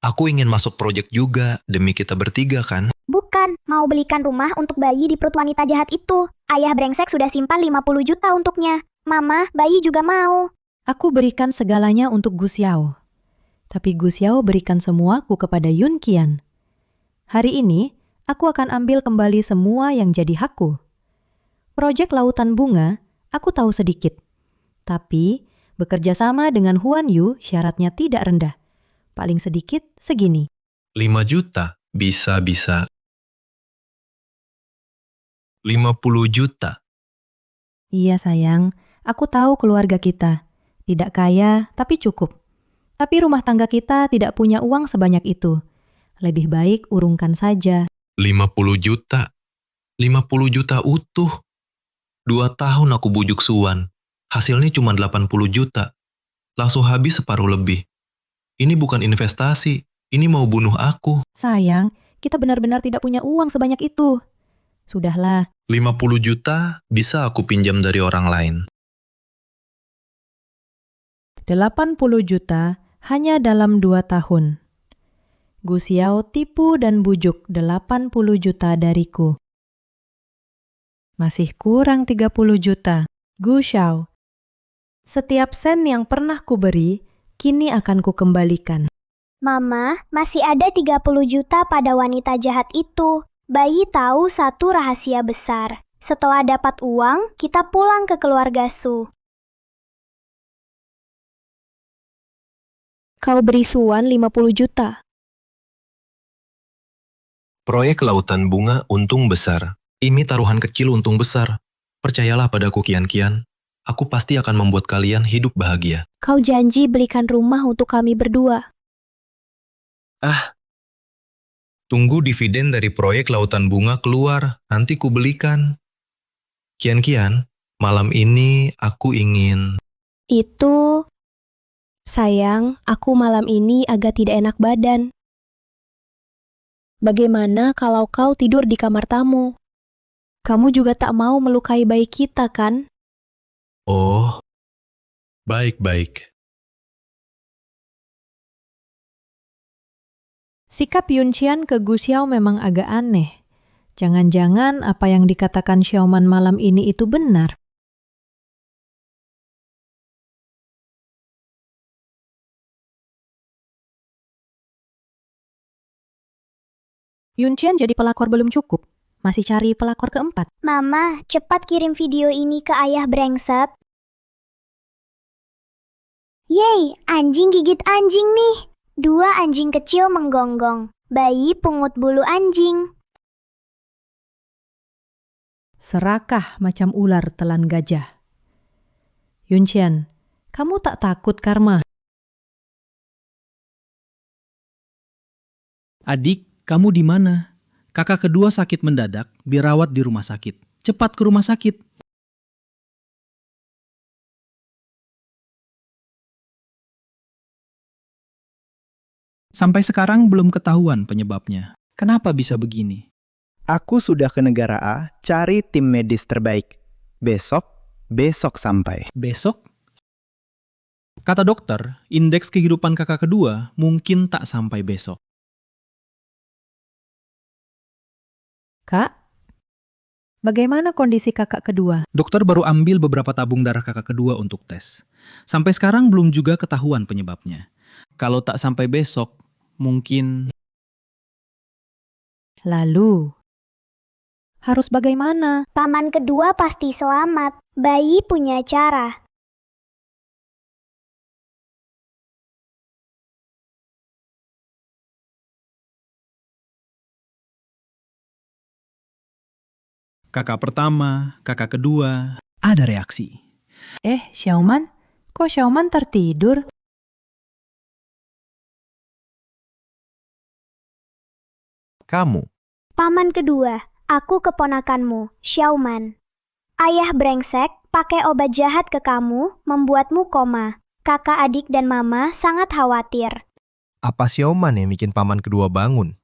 Aku ingin masuk proyek juga, demi kita bertiga kan? Bukan, mau belikan rumah untuk bayi di perut wanita jahat itu. Ayah brengsek sudah simpan 50 juta untuknya. Mama, bayi juga mau. Aku berikan segalanya untuk Gu Xiao. Tapi Gu Xiao berikan semuaku kepada Yun Qian. Hari ini, aku akan ambil kembali semua yang jadi hakku. Proyek Lautan Bunga, aku tahu sedikit. Tapi, bekerja sama dengan Huan Yu syaratnya tidak rendah. Paling sedikit segini. 5 juta? Bisa. 50 juta. Iya sayang, aku tahu keluarga kita. Tidak kaya, tapi cukup. Tapi rumah tangga kita tidak punya uang sebanyak itu. Lebih baik urungkan saja. 50 juta. 50 juta utuh. 2 tahun aku bujuk Suwan. Hasilnya cuma 80 juta. Langsung habis separuh lebih. Ini bukan investasi. Ini mau bunuh aku. Sayang, kita benar-benar tidak punya uang sebanyak itu. Sudahlah, 50 juta bisa aku pinjam dari orang lain. 80 juta hanya dalam 2 tahun. Gu Xiao tipu dan bujuk 80 juta dariku. Masih kurang 30 juta. Gu Xiao, setiap sen yang pernah kuberi, kini akan kukembalikan. Mama, masih ada 30 juta pada wanita jahat itu. Bayi tahu satu rahasia besar. Setelah dapat uang, kita pulang ke keluarga Su. Kau beri Suwan 50 juta. Proyek lautan bunga untung besar. Ini taruhan kecil untung besar. Percayalah padaku Kian-Kian. Aku pasti akan membuat kalian hidup bahagia. Kau janji belikan rumah untuk kami berdua. Tunggu dividen dari proyek lautan bunga keluar. Nanti ku belikan. Kian-Kian, malam ini aku ingin... Itu... Sayang, aku malam ini agak tidak enak badan. Bagaimana kalau kau tidur di kamar tamu? Kamu juga tak mau melukai bayi kita, kan? Oh, baik-baik. Sikap Yunqian ke Gu Xiao memang agak aneh. Jangan-jangan apa yang dikatakan Xiaoman malam ini itu benar. Yunqian jadi pelakor belum cukup. Masih cari pelakor keempat. Mama, cepat kirim video ini ke ayah brengsek. Yeay, anjing gigit anjing nih. 2 anjing kecil menggonggong. Bayi pungut bulu anjing. Serakah macam ular telan gajah. Yunqian, kamu tak takut karma? Adik, kamu di mana? Kakak kedua sakit mendadak, dirawat di rumah sakit. Cepat ke rumah sakit. Sampai sekarang belum ketahuan penyebabnya. Kenapa bisa begini? Aku sudah ke negara A, cari tim medis terbaik. Besok sampai. Besok? Kata dokter, indeks kehidupan kakak kedua mungkin tak sampai besok. Kak, bagaimana kondisi kakak kedua? Dokter baru ambil beberapa tabung darah kakak kedua untuk tes. Sampai sekarang belum juga ketahuan penyebabnya. Kalau tak sampai besok, mungkin... Lalu, harus bagaimana? Paman kedua pasti selamat. Bayi punya cara. Kakak pertama, kakak kedua, ada reaksi. Xiaoman? Kok Xiaoman tertidur? Kamu, Paman kedua, aku keponakanmu, Xiaoman. Ayah brengsek pakai obat jahat ke kamu, membuatmu koma. Kakak adik dan mama sangat khawatir. apa Sioman yang bikin paman kedua bangun?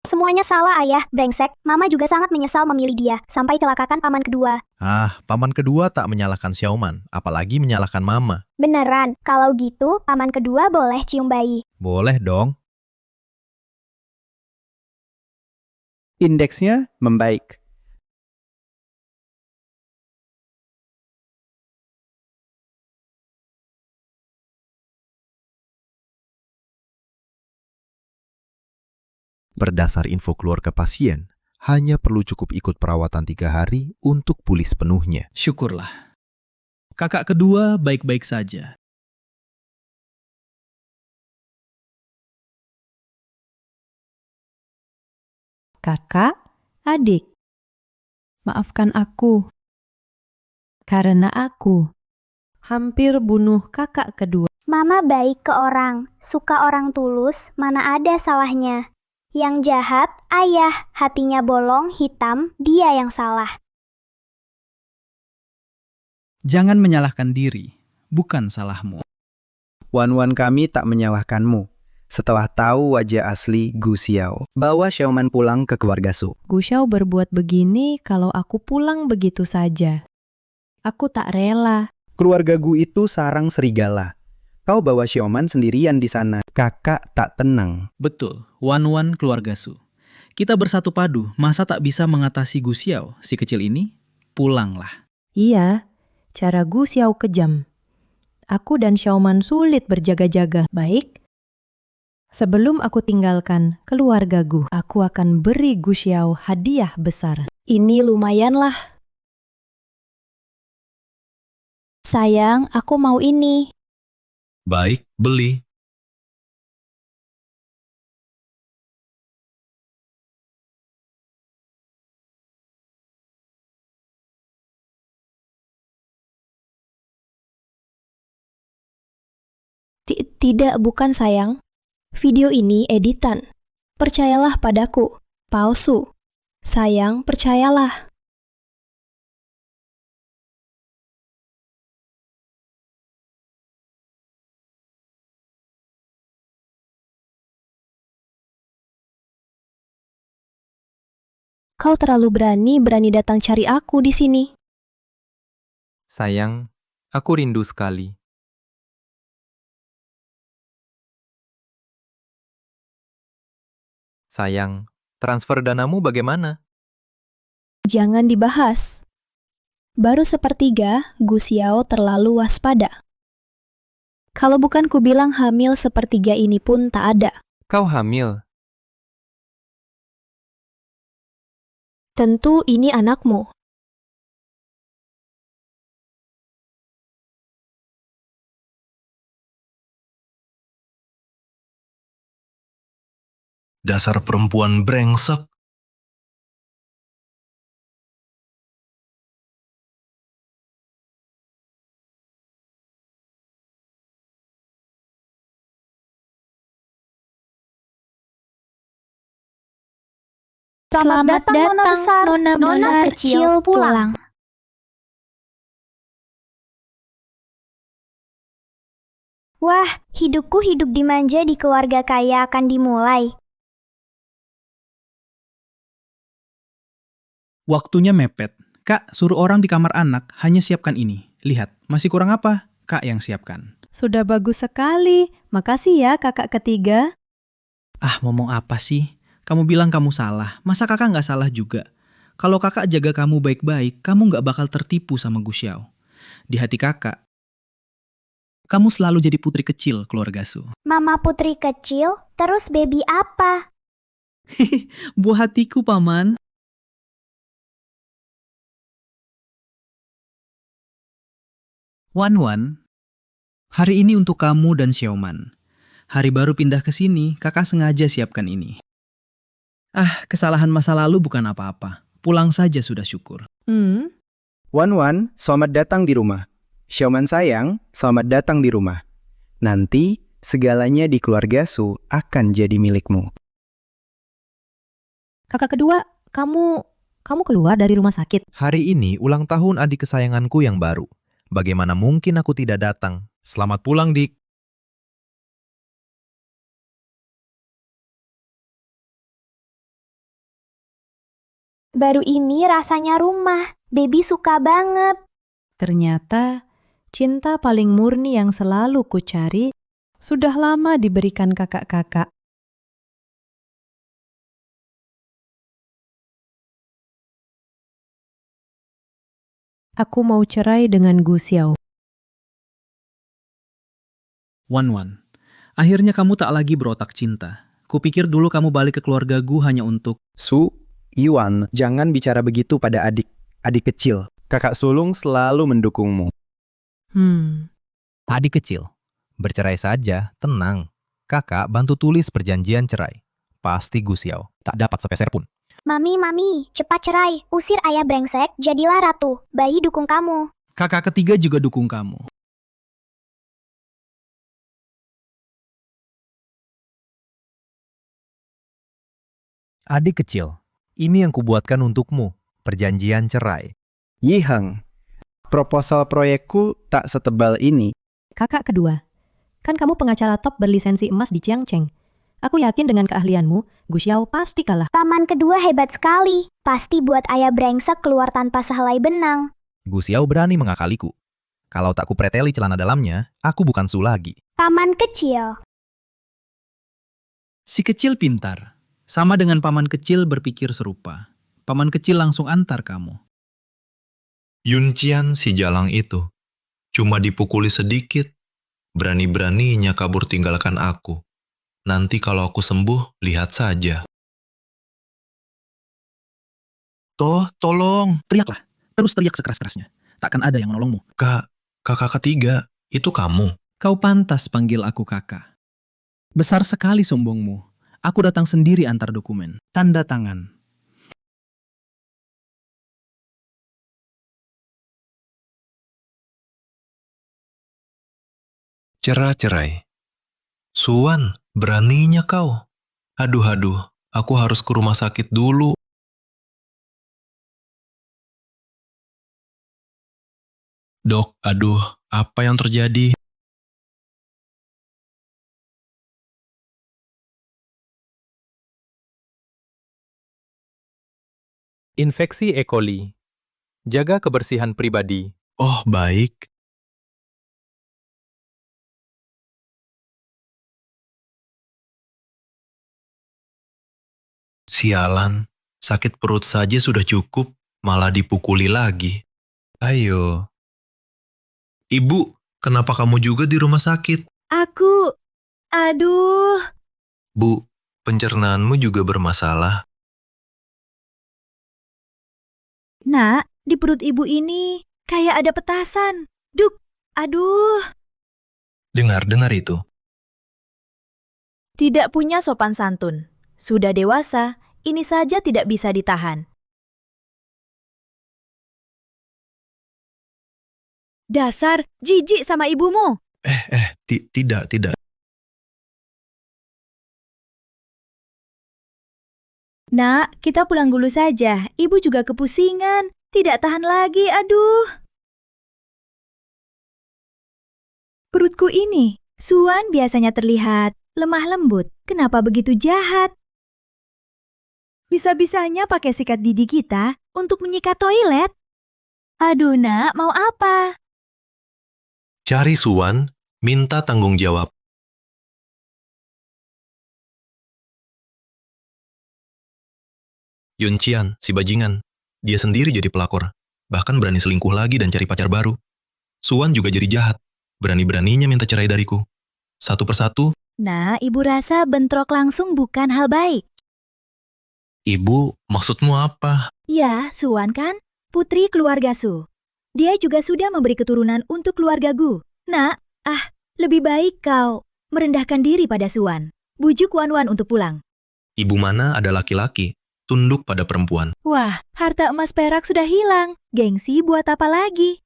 Semuanya salah ayah, brengsek. Mama juga sangat menyesal memilih dia, sampai celakakan paman kedua. Paman kedua tak menyalahkan Sioman, apalagi menyalahkan mama. Beneran, kalau gitu paman kedua boleh cium bayi. Boleh dong. Indeksnya membaik. Berdasar info keluarga pasien, hanya perlu cukup ikut perawatan 3 hari untuk pulih sepenuhnya. Syukurlah. Kakak kedua baik-baik saja. Kakak, adik. Maafkan aku. Karena aku hampir bunuh kakak kedua. Mama baik ke orang, suka orang tulus, mana ada salahnya. Yang jahat, ayah, hatinya bolong, hitam, dia yang salah. Jangan menyalahkan diri, bukan salahmu. Wan-wan kami tak menyalahkanmu. Setelah tahu wajah asli Gu Xiao, bawa Xiaoman pulang ke keluarga Su. Gu Xiao berbuat begini kalau aku pulang begitu saja. Aku tak rela. Keluarga Gu itu sarang serigala. Kau bawa Xiaoman sendirian di sana. Kakak tak tenang. Betul, Wan-wan keluarga Su. Kita bersatu padu, masa tak bisa mengatasi Gu Xiao, si kecil ini? Pulanglah. Iya, cara Gu Xiao kejam. Aku dan Xiaoman sulit berjaga-jaga. Baik. Sebelum aku tinggalkan keluarga Gu, aku akan beri Gu Xiao hadiah besar. Ini lumayanlah. Sayang, aku mau ini. Baik, beli. Tidak, bukan sayang. Video ini editan. Percayalah padaku. Palsu. Sayang, percayalah. Kau terlalu berani datang cari aku di sini. Sayang, aku rindu sekali. Sayang, transfer danamu bagaimana? Jangan dibahas. Baru sepertiga, Gu Xiao terlalu waspada. Kalau bukan ku bilang hamil sepertiga ini pun tak ada. Kau hamil. Tentu ini anakmu. Dasar perempuan brengsek. Selamat datang, Nona besar kecil pulang. Wah, hidupku hidup dimanja di keluarga kaya akan dimulai. Waktunya mepet. Kak, suruh orang di kamar anak hanya siapkan ini. Lihat, masih kurang apa? Kak yang siapkan. Sudah bagus sekali. Makasih ya kakak ketiga. Ah, ngomong apa sih? Kamu bilang kamu salah. Masa kakak nggak salah juga? Kalau kakak jaga kamu baik-baik, kamu nggak bakal tertipu sama Gu Xiao. Di hati kakak, kamu selalu jadi putri kecil keluarga Su. Mama putri kecil, terus baby apa? Buah hatiku, Paman. Wan-wan, hari ini untuk kamu dan Xiaoman. Hari baru pindah ke sini, kakak sengaja siapkan ini. Ah, kesalahan masa lalu bukan apa-apa. Pulang saja sudah syukur. Wan-wan, selamat datang di rumah. Xiaoman sayang, selamat datang di rumah. Nanti, segalanya di keluarga Su akan jadi milikmu. Kakak kedua, kamu keluar dari rumah sakit. Hari ini ulang tahun adik kesayanganku yang baru. Bagaimana mungkin aku tidak datang? Selamat pulang, Dik. Baru ini rasanya rumah. Baby suka banget. Ternyata, cinta paling murni yang selalu ku cari sudah lama diberikan kakak-kakak. Aku mau cerai dengan Gu Xiao. Wan-wan, akhirnya kamu tak lagi berotak cinta. Kupikir dulu kamu balik ke keluarga Gu hanya untuk... Su, Iwan, jangan bicara begitu pada adik kecil. Kakak sulung selalu mendukungmu. Adik kecil, bercerai saja, tenang. Kakak bantu tulis perjanjian cerai. Pasti Gu Xiao tak dapat sepeser pun. Mami, cepat cerai. Usir ayah brengsek, jadilah ratu. Bayi dukung kamu. Kakak ketiga juga dukung kamu. Adik kecil, ini yang kubuatkan untukmu, perjanjian cerai. Yiheng, proposal proyekku tak setebal ini. Kakak kedua, kan kamu pengacara top berlisensi emas di Jiangcheng. Aku yakin dengan keahlianmu, Gu Xiao pasti kalah. Paman kedua hebat sekali. Pasti buat ayah brengsek keluar tanpa sehelai benang. Gu Xiao berani mengakaliku. Kalau tak kupreteli celana dalamnya, aku bukan Su lagi. Paman kecil. Si kecil pintar. Sama dengan paman kecil berpikir serupa. Paman kecil langsung antar kamu. Yuncian si jalang itu cuma dipukuli sedikit, berani-beraninya kabur tinggalkan aku. Nanti kalau aku sembuh, lihat saja. Toh, tolong. Teriaklah. Terus teriak sekeras-kerasnya. Takkan ada yang menolongmu. Kakak ketiga, itu kamu. Kau pantas panggil aku kakak. Besar sekali sombongmu. Aku datang sendiri antar dokumen. Tanda tangan. Cerai. Suan, beraninya kau. Aduh, aku harus ke rumah sakit dulu. Dok, aduh, apa yang terjadi? Infeksi E. coli. Jaga kebersihan pribadi. Oh, baik. Sialan, sakit perut saja sudah cukup, malah dipukuli lagi. Ayo. Ibu, kenapa kamu juga di rumah sakit? Aduh. Bu, pencernaanmu juga bermasalah. Nak, di perut ibu ini kayak ada petasan. Duk, aduh. Dengar itu. Tidak punya sopan santun. Sudah dewasa, ini saja tidak bisa ditahan. Dasar, jijik sama ibumu. Tidak. Nak, kita pulang dulu saja. Ibu juga kepusingan. Tidak tahan lagi, aduh. Perutku ini, Suan biasanya terlihat lemah lembut. Kenapa begitu jahat? Bisa-bisanya pakai sikat gigi kita untuk menyikat toilet. Aduh nak, mau apa? Cari Suan, minta tanggung jawab. Yuncian, si bajingan. Dia sendiri jadi pelakor. Bahkan berani selingkuh lagi dan cari pacar baru. Suan juga jadi jahat. Berani-beraninya minta cerai dariku. Satu persatu. Nah, ibu rasa bentrok langsung bukan hal baik. Ibu, maksudmu apa? Ya, Suan kan? Putri keluarga Su. Dia juga sudah memberi keturunan untuk keluarga Gu. Nak, lebih baik kau merendahkan diri pada Suan. Bujuk Wan untuk pulang. Ibu mana ada laki-laki, tunduk pada perempuan. Wah, harta emas perak sudah hilang. Gengsi buat apa lagi?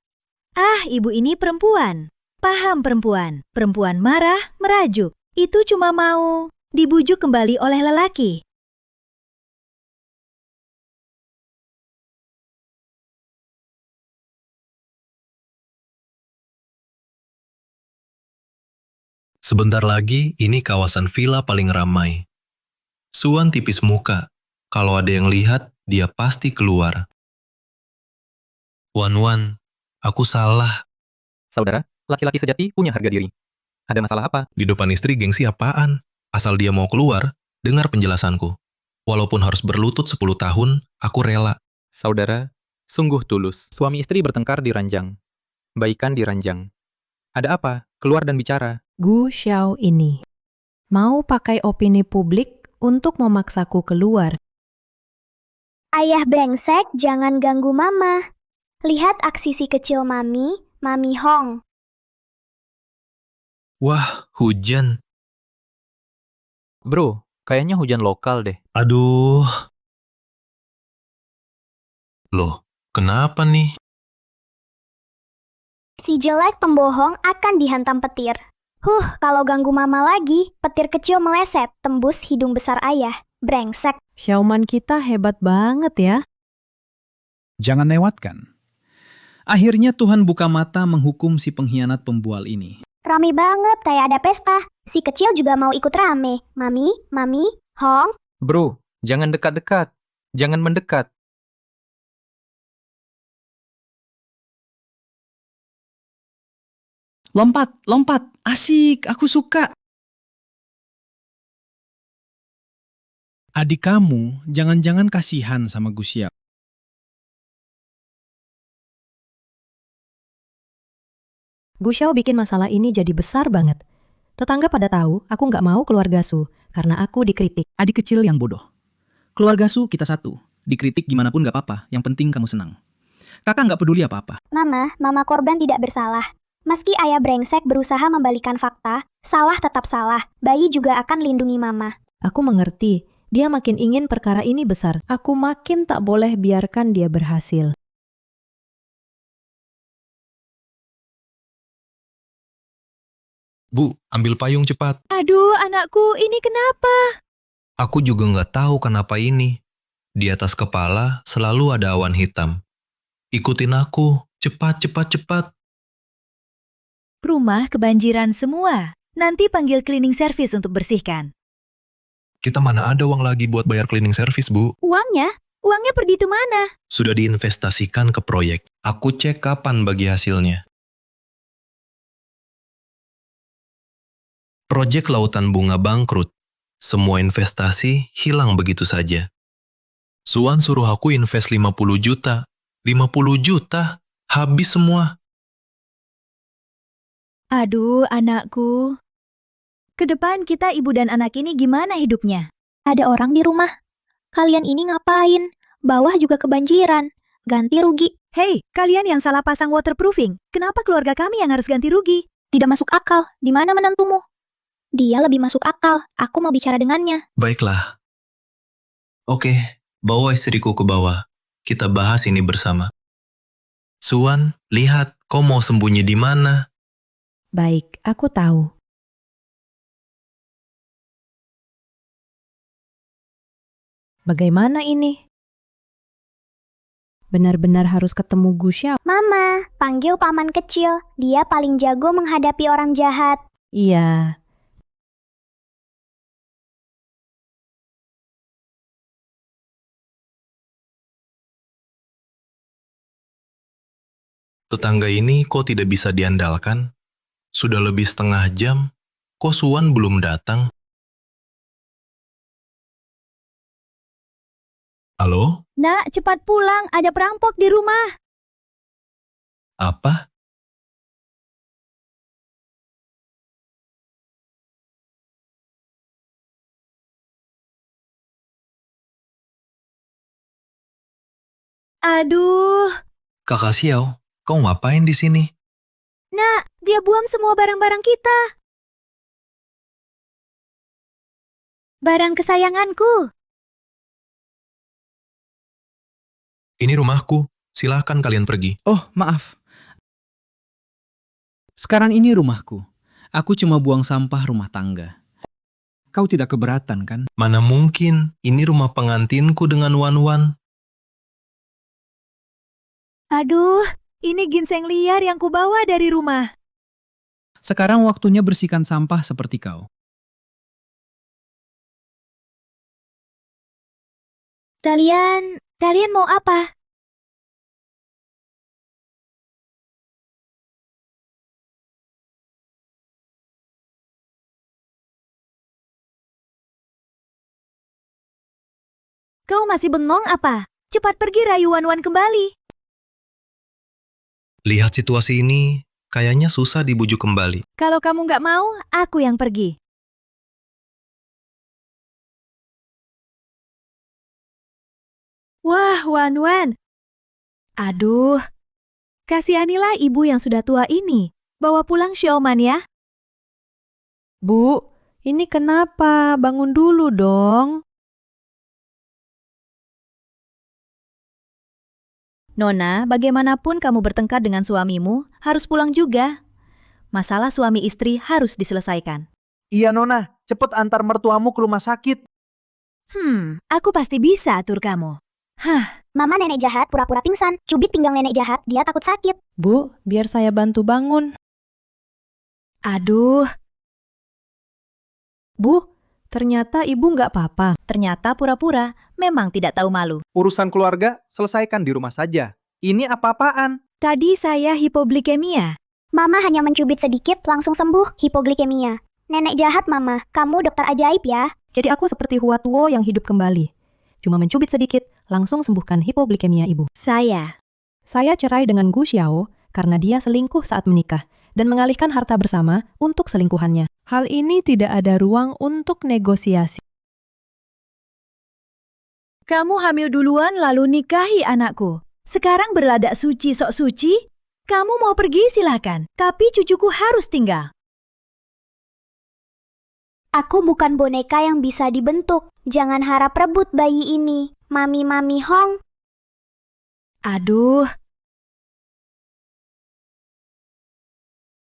Ibu ini perempuan. Paham perempuan. Perempuan marah, merajuk. Itu cuma mau dibujuk kembali oleh lelaki. Sebentar lagi, ini kawasan villa paling ramai. Suan tipis muka. Kalau ada yang lihat, dia pasti keluar. Wan, aku salah. Saudara, laki-laki sejati punya harga diri. Ada masalah apa? Di depan istri gengsi apaan? Asal dia mau keluar, dengar penjelasanku. Walaupun harus berlutut 10 tahun, aku rela. Saudara, sungguh tulus. Suami istri bertengkar di ranjang. Baikan di ranjang. Ada apa? Keluar dan bicara. Gu Xiao ini mau pakai opini publik untuk memaksaku keluar. Ayah brengsek, jangan ganggu mama. Lihat aksi si kecil Mami Hong. Wah, hujan. Bro, kayaknya hujan lokal deh. Aduh, Loh, kenapa nih? Si jelek pembohong akan dihantam petir. Kalau ganggu mama lagi, petir kecil meleset, tembus hidung besar ayah. Brengsek. Xiaoman kita hebat banget ya. Jangan lewatkan. Akhirnya Tuhan buka mata menghukum si pengkhianat pembual ini. Rame banget, kayak ada pesta. Si kecil juga mau ikut rame. Mami, Hong. Bro, jangan dekat-dekat. Jangan mendekat. Lompat, asik, aku suka. Adik kamu jangan-jangan kasihan sama Gus Xiao. Gu Xiao bikin masalah ini jadi besar banget. Tetangga pada tahu aku nggak mau keluarga Su karena aku dikritik. Adik kecil yang bodoh. Keluarga Su kita satu. Dikritik gimana pun gak apa-apa, yang penting kamu senang. Kakak nggak peduli apa-apa. Mama korban tidak bersalah. Meski ayah brengsek berusaha membalikan fakta, salah tetap salah. Bayi juga akan lindungi mama. Aku mengerti, dia makin ingin perkara ini besar. Aku makin tak boleh biarkan dia berhasil. Bu, ambil payung cepat. Aduh, anakku, ini kenapa? Aku juga nggak tahu kenapa ini. Di atas kepala selalu ada awan hitam. Ikutin aku, cepat. Rumah kebanjiran semua. Nanti panggil cleaning service untuk bersihkan. Kita mana ada uang lagi buat bayar cleaning service, Bu? Uangnya? Uangnya pergi ke mana? Sudah diinvestasikan ke proyek. Aku cek kapan bagi hasilnya. Proyek Lautan Bunga bangkrut. Semua investasi hilang begitu saja. Suan suruh aku invest 50 juta. 50 juta? Habis semua. Aduh, anakku. Ke depan kita ibu dan anak ini gimana hidupnya? Ada orang di rumah. Kalian ini ngapain? Bawah juga kebanjiran. Ganti rugi. Hei, kalian yang salah pasang waterproofing. Kenapa keluarga kami yang harus ganti rugi? Tidak masuk akal. Di mana menantumu? Dia lebih masuk akal. Aku mau bicara dengannya. Baiklah. Oke, bawa istriku ke bawah. Kita bahas ini bersama. Suan, lihat, kau mau sembunyi di mana? Baik, aku tahu. Bagaimana ini? Benar-benar harus ketemu Gu Xiao. Mama, panggil paman kecil. Dia paling jago menghadapi orang jahat. Iya. Tetangga ini kok tidak bisa diandalkan? Sudah lebih setengah jam, kok Suan belum datang? Halo? Nak, cepat pulang. Ada perampok di rumah. Apa? Aduh. Kakak Xiao, kau ngapain di sini? Nak, dia buang semua barang-barang kita. Barang kesayanganku. Ini rumahku, silahkan kalian pergi. Oh, maaf. Sekarang ini rumahku. Aku cuma buang sampah rumah tangga. Kau tidak keberatan, kan? Mana mungkin, ini rumah pengantinku dengan Wan-Wan. Aduh, ini ginseng liar yang kubawa dari rumah. Sekarang waktunya bersihkan sampah seperti kau. Kalian mau apa? Kau masih bengong apa? Cepat pergi rayu Wan-Wan kembali. Lihat situasi ini, kayaknya susah dibujuk kembali. Kalau kamu nggak mau, aku yang pergi. Wah, Wan-Wan. Aduh, kasihanilah ibu yang sudah tua ini. Bawa pulang Xiaoman ya. Bu, ini kenapa? Bangun dulu dong. Nona, bagaimanapun kamu bertengkar dengan suamimu, harus pulang juga. Masalah suami istri harus diselesaikan. Iya Nona, cepet antar mertuamu ke rumah sakit. Aku pasti bisa atur kamu. Mama nenek jahat pura-pura pingsan. Cubit pinggang nenek jahat, dia takut sakit. Bu, biar saya bantu bangun. Aduh, Bu, ternyata ibu nggak apa-apa. ternyata pura-pura memang tidak tahu malu. Urusan keluarga selesaikan di rumah saja. Ini apa-apaan? Tadi saya hipoglikemia. Mama hanya mencubit sedikit, langsung sembuh hipoglikemia. Nenek jahat Mama, kamu dokter ajaib ya. Jadi aku seperti Hua Tuo yang hidup kembali. Cuma mencubit sedikit, langsung sembuhkan hipoglikemia ibu. Saya Cerai dengan Gu Xiao karena dia selingkuh saat menikah dan mengalihkan harta bersama untuk selingkuhannya. Hal ini tidak ada ruang untuk negosiasi. Kamu hamil duluan lalu nikahi anakku. Sekarang berladak suci sok suci? Kamu mau pergi silakan, tapi cucuku harus tinggal. Aku bukan boneka yang bisa dibentuk. Jangan harap rebut bayi ini. Mami Hong. Aduh,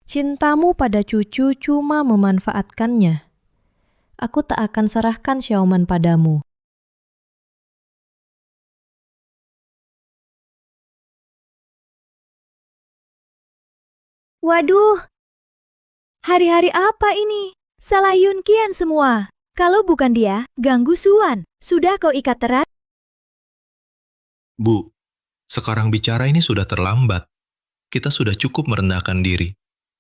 Cintamu pada cucu cuma memanfaatkannya. Aku tak akan serahkan Xiaoman padamu. waduh. Hari-hari apa ini? Salah Yun Qian semua. Kalau bukan dia, ganggu Suan. Sudah kau ikat erat? Bu, sekarang bicara ini sudah terlambat. Kita sudah cukup merendahkan diri.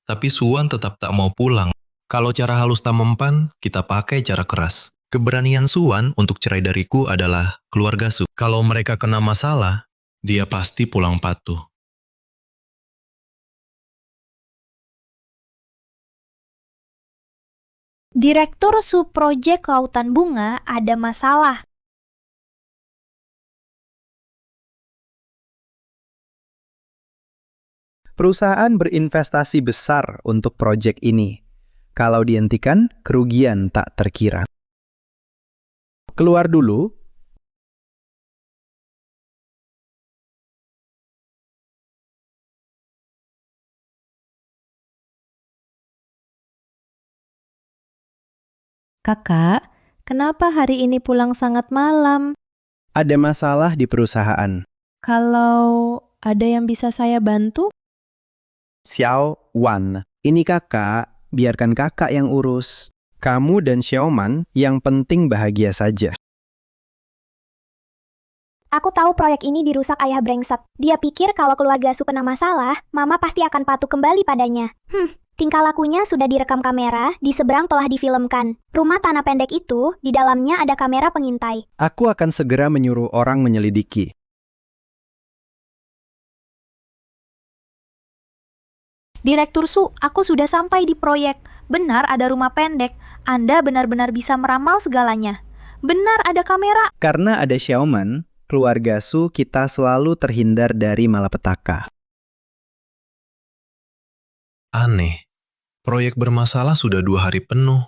Tapi Suan tetap tak mau pulang. Kalau cara halus tak mempan, kita pakai cara keras. Keberanian Suan untuk cerai dariku adalah keluarga Su. Kalau mereka kena masalah, dia pasti pulang patuh. Direktur subproyek Lautan Bunga ada masalah. Perusahaan berinvestasi besar untuk proyek ini. Kalau dihentikan, kerugian tak terkira. Keluar dulu. Kakak, kenapa hari ini pulang sangat malam? Ada masalah di perusahaan. Kalau ada yang bisa saya bantu? Xiao Wan, ini kakak, biarkan kakak yang urus. Kamu dan Xiaoman yang penting bahagia saja. Aku tahu proyek ini dirusak ayah brengsek. Dia pikir kalau keluarga Su kena masalah, Mama pasti akan patuh kembali padanya. Tingkah lakunya sudah direkam kamera, di seberang telah difilmkan. Rumah tanah pendek itu, di dalamnya ada kamera pengintai. Aku akan segera menyuruh orang menyelidiki. Direktur Su, aku sudah sampai di proyek. Benar ada rumah pendek. Anda benar-benar bisa meramal segalanya. Benar ada kamera. Karena ada Xiaoman, keluarga Su kita selalu terhindar dari malapetaka. Aneh, proyek bermasalah sudah 2 hari penuh.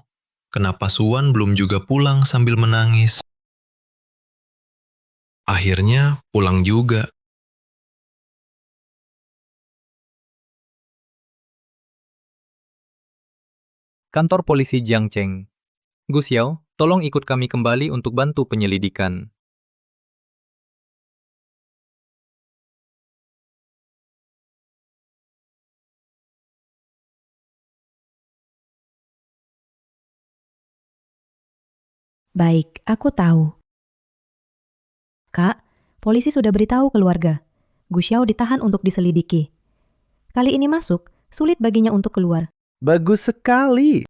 Kenapa Suan belum juga pulang sambil menangis? Akhirnya pulang juga. Kantor polisi Jiangcheng. Gu Xiao, tolong ikut kami kembali untuk bantu penyelidikan. Baik, aku tahu. Kak, polisi sudah beritahu keluarga. Gu Xiao ditahan untuk diselidiki. Kali ini masuk, sulit baginya untuk keluar. Bagus sekali.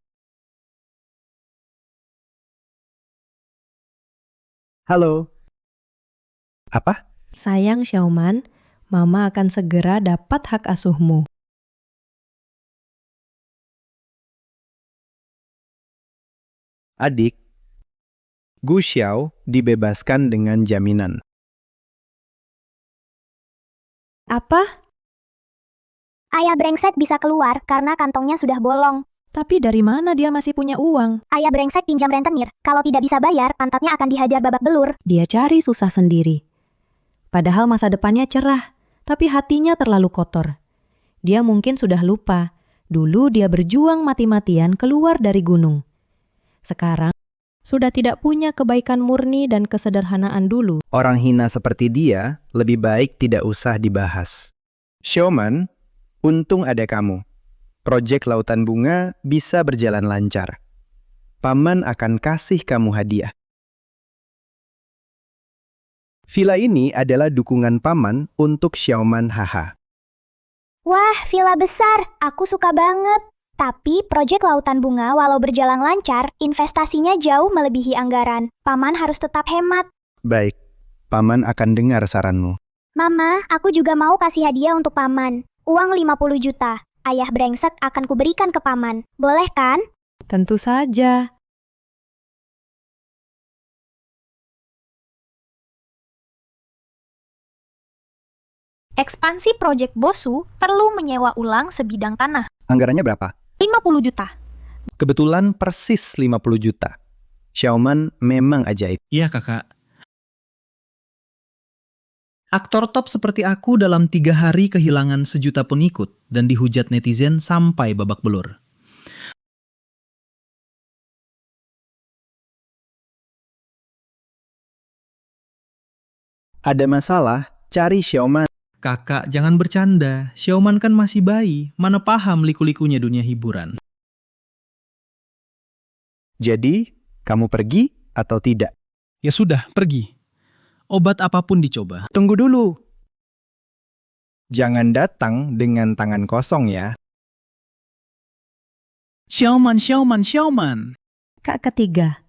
Halo. Apa? Sayang Xiaoman, Mama akan segera dapat hak asuhmu. Adik, Gu Xiao dibebaskan dengan jaminan. Apa? Ayah brengsek bisa keluar karena kantongnya sudah bolong. Tapi dari mana dia masih punya uang? Ayah brengsek pinjam rentenir. Kalau tidak bisa bayar, pantatnya akan dihajar babak belur. Dia cari susah sendiri. Padahal masa depannya cerah, tapi hatinya terlalu kotor. Dia mungkin sudah lupa, dulu dia berjuang mati-matian keluar dari gunung. Sekarang, sudah tidak punya kebaikan murni dan kesederhanaan dulu. Orang hina seperti dia lebih baik tidak usah dibahas. Xiaoman, untung ada kamu. Proyek Lautan Bunga bisa berjalan lancar. Paman akan kasih kamu hadiah. Villa ini adalah dukungan Paman untuk Xiaoman Haha. Wah, villa besar. Aku suka banget. Tapi proyek Lautan Bunga walau berjalan lancar, investasinya jauh melebihi anggaran. Paman harus tetap hemat. Baik, Paman akan dengar saranmu. Mama, aku juga mau kasih hadiah untuk Paman. Uang 50 juta. Ayah brengsek akan kuberikan ke Paman. Boleh kan? Tentu saja. Ekspansi proyek Bosu perlu menyewa ulang sebidang tanah. Anggarannya berapa? 50 juta. Kebetulan persis 50 juta. Xiaoman memang ajaib. Iya kakak. Aktor top seperti aku dalam 3 hari kehilangan 1 juta pengikut dan dihujat netizen sampai babak belur. Ada masalah, cari Xiaoman. Kakak, jangan bercanda. Xiaoman kan masih bayi, mana paham liku-likunya dunia hiburan. Jadi, kamu pergi atau tidak? Ya sudah, pergi. Obat apapun dicoba. Tunggu dulu. Jangan datang dengan tangan kosong ya. Xiaoman. Kak ketiga,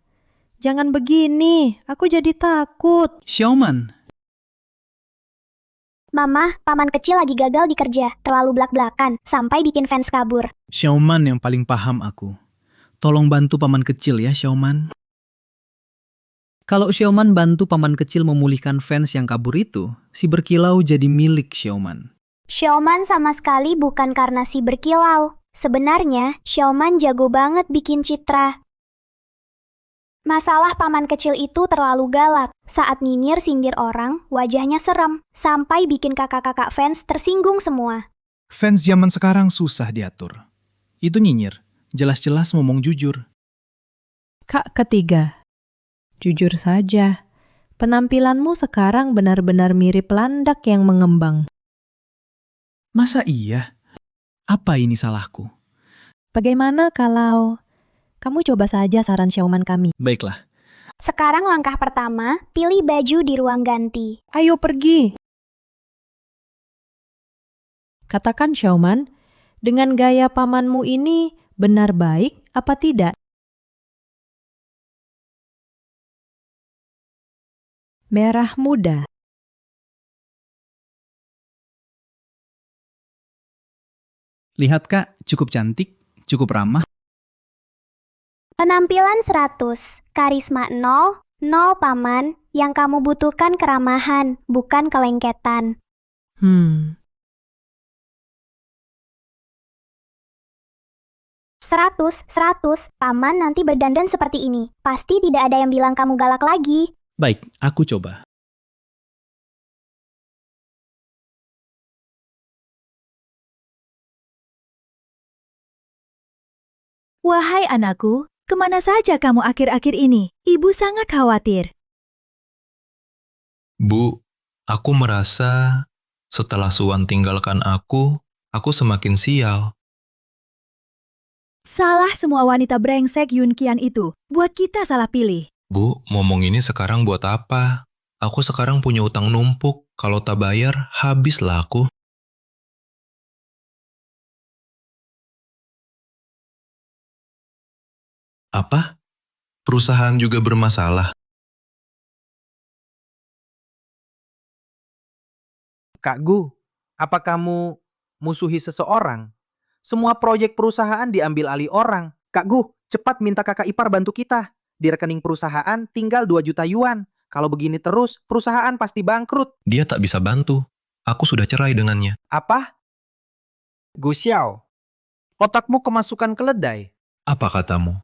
jangan begini, aku jadi takut. Xiaoman. Mama, paman kecil lagi gagal di kerja. Terlalu blak-blakan, sampai bikin fans kabur. Xiaoman yang paling paham aku. Tolong bantu paman kecil ya, Xiaoman. Kalau Xiaoman bantu paman kecil memulihkan fans yang kabur itu, si berkilau jadi milik Xiaoman. Xiaoman sama sekali bukan karena si berkilau. Sebenarnya, Xiaoman jago banget bikin citra. Masalah paman kecil itu terlalu galak. Saat nyinyir sindir orang, wajahnya serem. Sampai bikin kakak-kakak fans tersinggung semua. Fans zaman sekarang susah diatur. Itu nyinyir, jelas-jelas ngomong jujur. Kak ketiga, jujur saja, penampilanmu sekarang benar-benar mirip landak yang mengembang. Masa iya? Apa ini salahku? Bagaimana kalau kamu coba saja saran Xiaoman kami? Baiklah. Sekarang langkah pertama, pilih baju di ruang ganti. Ayo pergi. Katakan Xiaoman, dengan gaya pamanmu ini benar baik apa tidak? Merah muda. Lihat kak, cukup cantik, cukup ramah. Penampilan 100, karisma 0, 0 paman. Yang kamu butuhkan keramahan, bukan kelengketan. 100, paman nanti berdandan seperti ini. Pasti tidak ada yang bilang kamu galak lagi. Baik, aku coba. Wahai anakku, kemana saja kamu akhir-akhir ini? Ibu sangat khawatir. Bu, aku merasa setelah Suwan tinggalkan aku semakin sial. Salah semua wanita brengsek Yun Qian itu. Buat kita salah pilih. Bu, ngomong ini sekarang buat apa? Aku sekarang punya utang numpuk. Kalau tak bayar, habislah aku. Apa? Perusahaan juga bermasalah? Kak Gu, apa kamu musuhi seseorang? Semua proyek perusahaan diambil alih orang. Kak Gu, cepat minta kakak ipar bantu kita. Di rekening perusahaan tinggal 2 juta yuan. Kalau begini terus, perusahaan pasti bangkrut. Dia tak bisa bantu. Aku sudah cerai dengannya. Apa? Gu Xiao, otakmu kemasukan keledai. Apa katamu?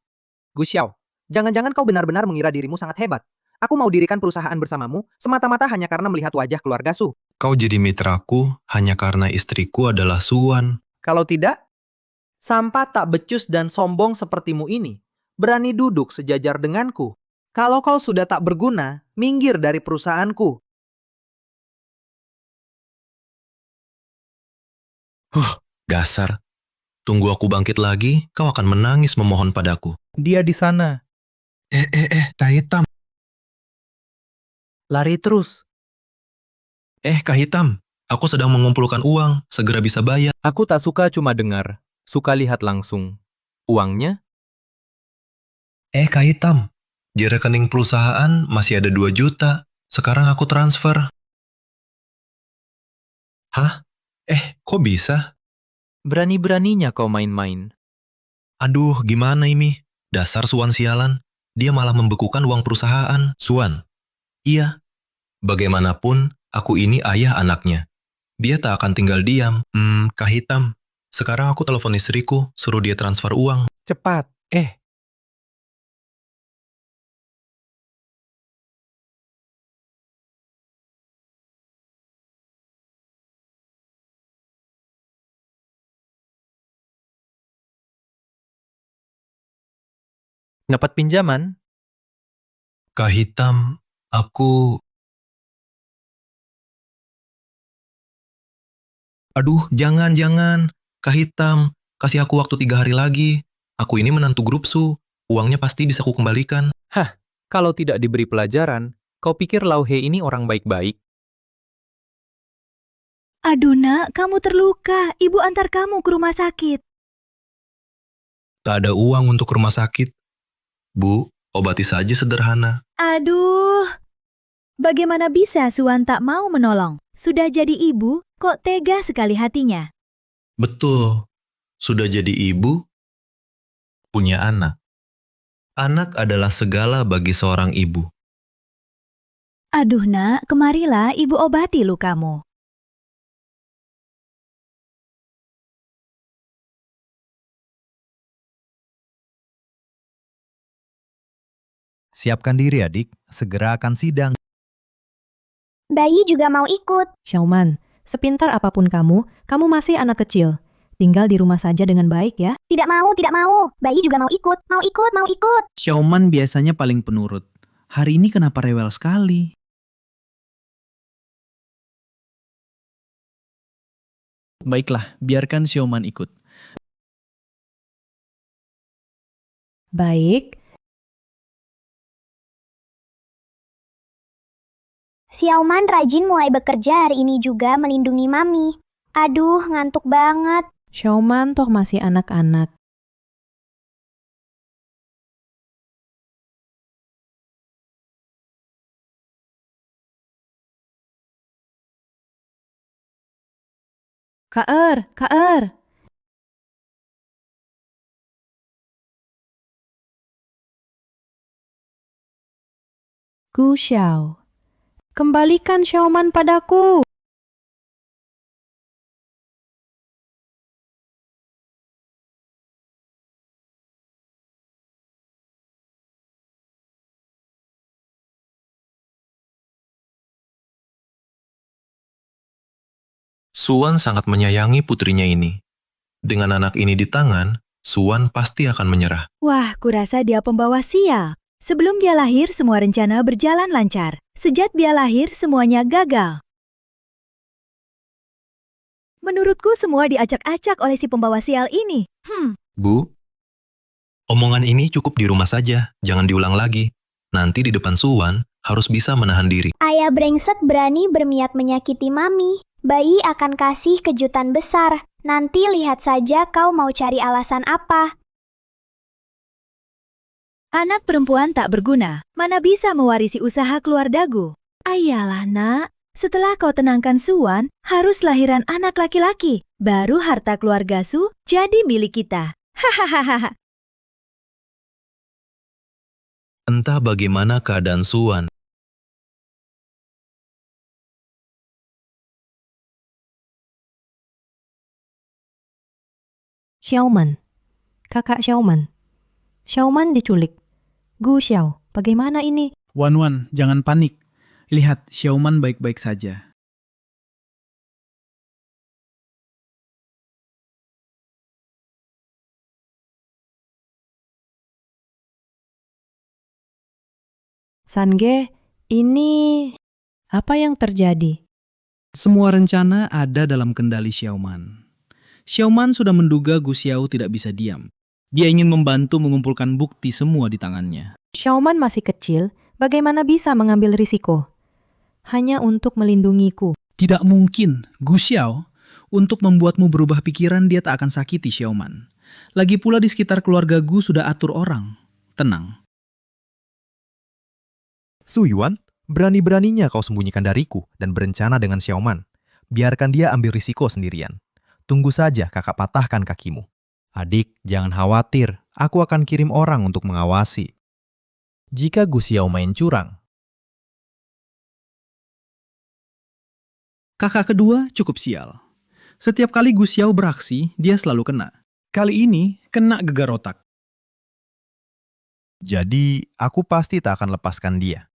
Gu Xiao, jangan-jangan kau benar-benar mengira dirimu sangat hebat. Aku mau dirikan perusahaan bersamamu semata-mata hanya karena melihat wajah keluarga Su. Kau jadi mitraku hanya karena istriku adalah Suwan. Kalau tidak, sampah tak becus dan sombong sepertimu ini berani duduk sejajar denganku. Kalau kau sudah tak berguna, minggir dari perusahaanku. Dasar. Tunggu aku bangkit lagi, kau akan menangis memohon padaku. Dia di sana. Kak Hitam. Lari terus. Kak Hitam. Aku sedang mengumpulkan uang, segera bisa bayar. Aku tak suka cuma dengar, suka lihat langsung. Uangnya? Kak Hitam. Di rekening perusahaan masih ada 2 juta. Sekarang aku transfer. Hah? Kok bisa? Berani-beraninya kau main-main. Aduh, gimana ini? Dasar Suwan sialan. Dia malah membekukan uang perusahaan. Suwan? Iya. Bagaimanapun, aku ini ayah anaknya. Dia tak akan tinggal diam. Kak Hitam. Sekarang aku telepon istriku, suruh dia transfer uang. Cepat, dapat pinjaman? Kak Hitam, aku... Aduh, jangan. Kak Hitam, kasih aku waktu 3 hari lagi. Aku ini menantu grup Su. Uangnya pasti bisa aku kembalikan. Kalau tidak diberi pelajaran, kau pikir Lau He ini orang baik-baik? Aduh nak, kamu terluka. Ibu antar kamu ke rumah sakit. Tak ada uang untuk rumah sakit. Bu, obati saja sederhana. Aduh, bagaimana bisa Suwan tak mau menolong? Sudah jadi ibu, kok tega sekali hatinya. Betul, sudah jadi ibu, punya anak. Anak adalah segala bagi seorang ibu. Aduh nak, kemarilah ibu obati lukamu. Siapkan diri adik, segera akan sidang. Bayi juga mau ikut. Xiaoman, sepintar apapun kamu masih anak kecil. Tinggal di rumah saja dengan baik ya. Tidak mau. Bayi juga mau ikut. Mau ikut. Xiaoman biasanya paling penurut. Hari ini kenapa rewel sekali? Baiklah, biarkan Xiaoman ikut. Baik, Xiaoman rajin mulai bekerja hari ini juga melindungi Mami. Aduh, ngantuk banget. Xiaoman toh masih anak-anak. Kak Er. Gu Xiao, kembalikan Xiaoman padaku. Suwan sangat menyayangi putrinya ini. Dengan anak ini di tangan, Suwan pasti akan menyerah. Wah, kurasa dia pembawa sial. Sebelum dia lahir, semua rencana berjalan lancar. Sejak dia lahir, semuanya gagal. Menurutku semua diacak-acak oleh si pembawa sial ini. Bu, omongan ini cukup di rumah saja, jangan diulang lagi. Nanti di depan Suwan, harus bisa menahan diri. Ayah brengsek berani berniat menyakiti Mami. Bayi akan kasih kejutan besar. Nanti lihat saja kau mau cari alasan apa. Anak perempuan tak berguna, mana bisa mewarisi usaha keluargaku. Ayolah nak, setelah kau tenangkan Suwan, harus lahiran anak laki-laki. Baru harta keluarga Su jadi milik kita. Hahaha. Entah bagaimana keadaan Suwan. Xiaoman, kakak Xiaoman. Xiaoman diculik. Gu Xiao, bagaimana ini? Wan, jangan panik. Lihat, Xiaoman baik-baik saja. Sange, ini apa yang terjadi? Semua rencana ada dalam kendali Xiaoman. Xiaoman sudah menduga Gu Xiao tidak bisa diam. Dia ingin membantu mengumpulkan bukti semua di tangannya. Xiaoman masih kecil, bagaimana bisa mengambil risiko? Hanya untuk melindungiku. Tidak mungkin, Gu Xiao. Untuk membuatmu berubah pikiran, dia tak akan sakiti Xiaoman. Lagi pula di sekitar keluarga Gu sudah atur orang. Tenang. Su Yuan, berani-beraninya kau sembunyikan dariku dan berencana dengan Xiaoman. Biarkan dia ambil risiko sendirian. Tunggu saja kakak patahkan kakimu. Adik, jangan khawatir. Aku akan kirim orang untuk mengawasi. Jika Gu Xiao main curang, Kakak kedua cukup sial. Setiap kali Gu Xiao beraksi, dia selalu kena. Kali ini, kena gegar otak. jadi aku pasti tak akan lepaskan dia.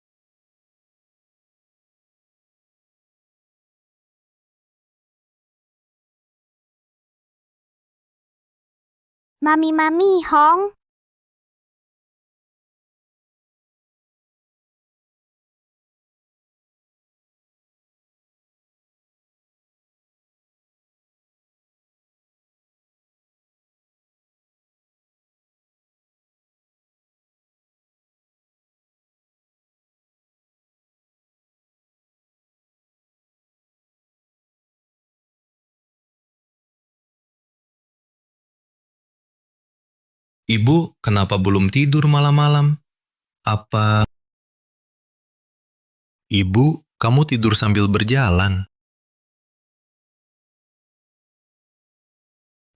Mami, Hong. Ibu, kenapa belum tidur malam-malam? Apa... Ibu, kamu tidur sambil berjalan.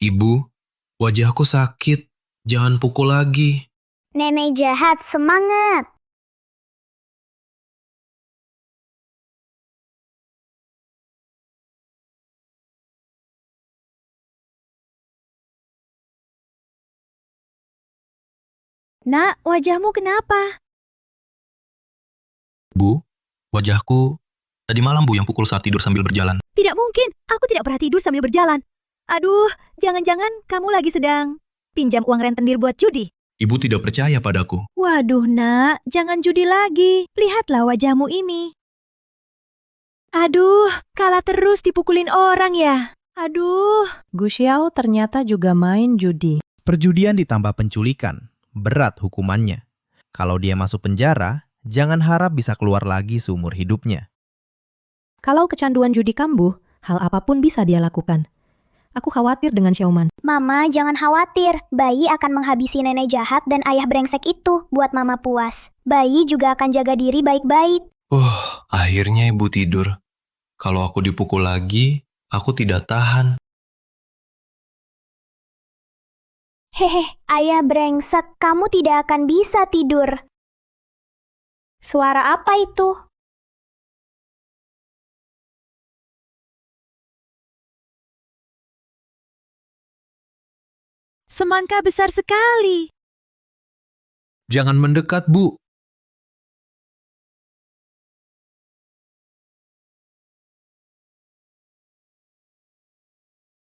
Ibu, wajahku sakit. Jangan pukul lagi. Nenek jahat, semangat. Nak, wajahmu kenapa? Bu, wajahku... Tadi malam Bu yang pukul saat tidur sambil berjalan. Tidak mungkin, aku tidak pernah tidur sambil berjalan. Aduh, jangan-jangan kamu lagi sedang pinjam uang rentenir buat judi. Ibu tidak percaya padaku. Waduh nak, jangan judi lagi. Lihatlah wajahmu ini. Aduh, kalah terus dipukulin orang ya. Aduh. Gu Xiao ternyata juga main judi. Perjudian ditambah penculikan, berat hukumannya. Kalau dia masuk penjara, jangan harap bisa keluar lagi seumur hidupnya. Kalau kecanduan judi kambuh, hal apapun bisa dia lakukan. Aku khawatir dengan Xiaoman. Mama, jangan khawatir. Bayi akan menghabisi nenek jahat dan ayah brengsek itu buat mama puas. Bayi juga akan jaga diri baik-baik. Akhirnya ibu tidur. Kalau aku dipukul lagi, aku tidak tahan. Hehe, ayah brengsek, kamu tidak akan bisa tidur. Suara apa itu? Semangka besar sekali. Jangan mendekat, Bu.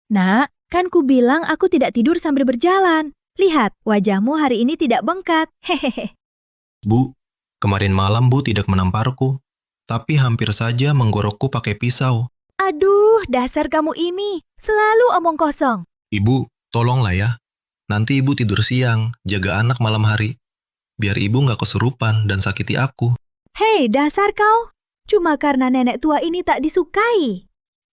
Nak, kan ku bilang aku tidak tidur sambil berjalan. Lihat, wajahmu hari ini tidak bengkak. Hehehe. Bu, kemarin malam Bu tidak menamparku, tapi hampir saja menggorokku pakai pisau. Aduh, dasar kamu ini. Selalu omong kosong. Ibu, tolonglah ya. Nanti ibu tidur siang, jaga anak malam hari. Biar ibu nggak kesurupan dan sakiti aku. Hei, dasar kau. Cuma karena nenek tua ini tak disukai.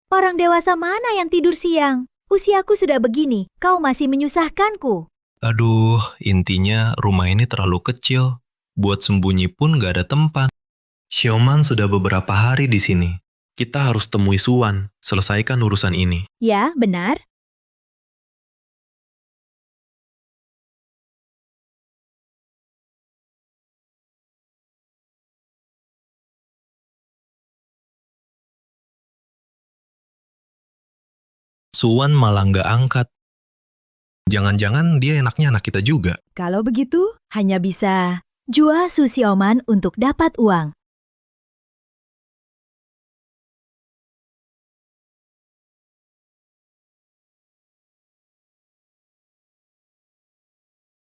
Orang dewasa mana yang tidur siang? Usiaku sudah begini, kau masih menyusahkanku. Aduh, intinya rumah ini terlalu kecil. Buat sembunyi pun nggak ada tempat. Xiaoman sudah beberapa hari di sini. Kita harus temui Suwan, selesaikan urusan ini. Ya, benar. Suwan malah nggak angkat. Jangan-jangan dia enaknya anak kita juga. Kalau begitu, hanya bisa Jua Su Xiaoman untuk dapat uang.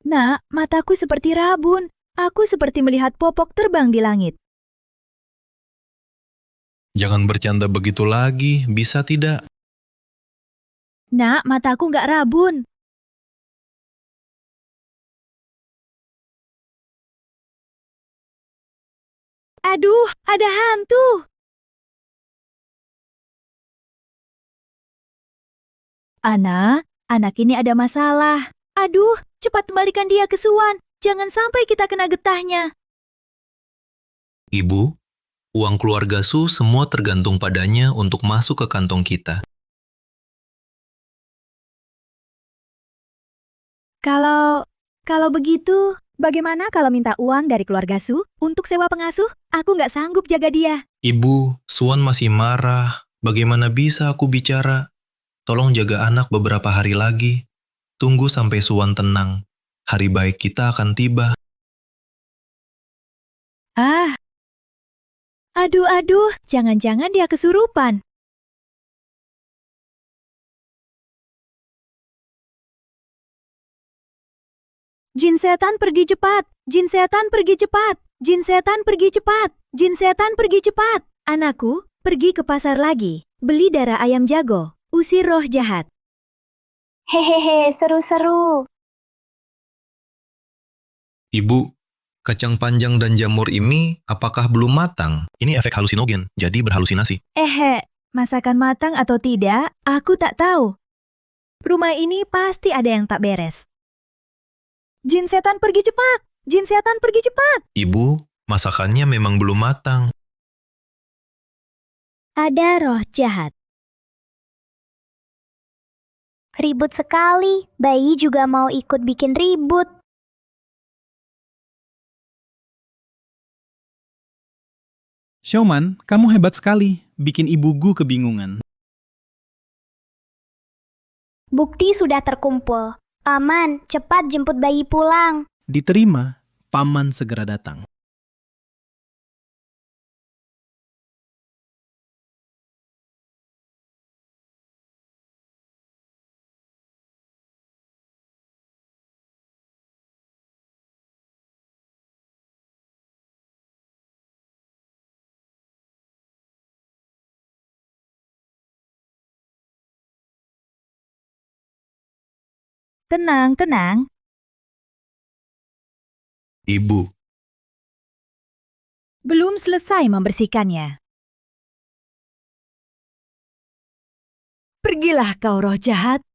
Nak, mataku seperti rabun. Aku seperti melihat popok terbang di langit. Jangan bercanda begitu lagi, bisa tidak? Nak, mataku nggak rabun. Aduh, ada hantu. Anak ini ada masalah. Aduh, cepat kembalikan dia ke Suan. Jangan sampai kita kena getahnya. Ibu, uang keluarga Su semua tergantung padanya untuk masuk ke kantong kita. Kalau begitu, bagaimana kalau minta uang dari keluarga Su untuk sewa pengasuh? Aku nggak sanggup jaga dia. Ibu, Suan masih marah. Bagaimana bisa aku bicara? Tolong jaga anak beberapa hari lagi. Tunggu sampai Suan tenang. Hari baik kita akan tiba. Aduh, jangan-jangan dia kesurupan. Jin setan pergi cepat, jin setan pergi cepat, jin setan pergi cepat, jin setan pergi cepat. Anakku, pergi ke pasar lagi, beli darah ayam jago, usir roh jahat. Hehehe, seru-seru. Ibu, kacang panjang dan jamur ini apakah belum matang? Ini efek halusinogen, jadi berhalusinasi. Masakan matang atau tidak, aku tak tahu. Rumah ini pasti ada yang tak beres. Jin setan pergi cepat! Jin setan pergi cepat! Ibu, masakannya memang belum matang. Ada roh jahat. Ribut sekali, bayi juga mau ikut bikin ribut. Xiaoman, kamu hebat sekali, bikin ibuku kebingungan. Bukti sudah terkumpul. Aman, cepat jemput bayi pulang. Diterima, paman segera datang. Tenang. Ibu, Belum selesai membersihkannya. Pergilah kau roh jahat.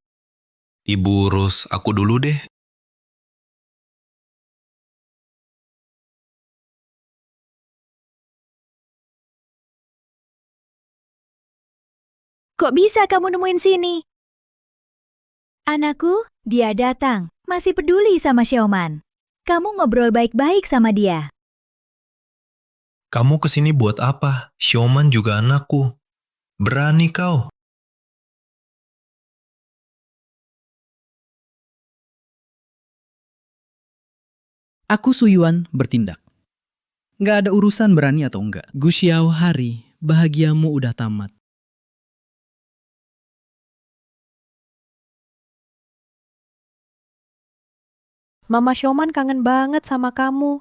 Ibu urus aku dulu deh. Kok bisa kamu nemuin sini? Anakku, dia datang. Masih peduli sama Xiaoman. Kamu ngobrol baik-baik sama dia. Kamu kesini buat apa? Xiaoman juga anakku. Berani kau. Aku Su Yuan bertindak. Nggak ada urusan berani atau enggak. Gu Xiao Hari, bahagiamu udah tamat. Mama Xiaoman kangen banget sama kamu.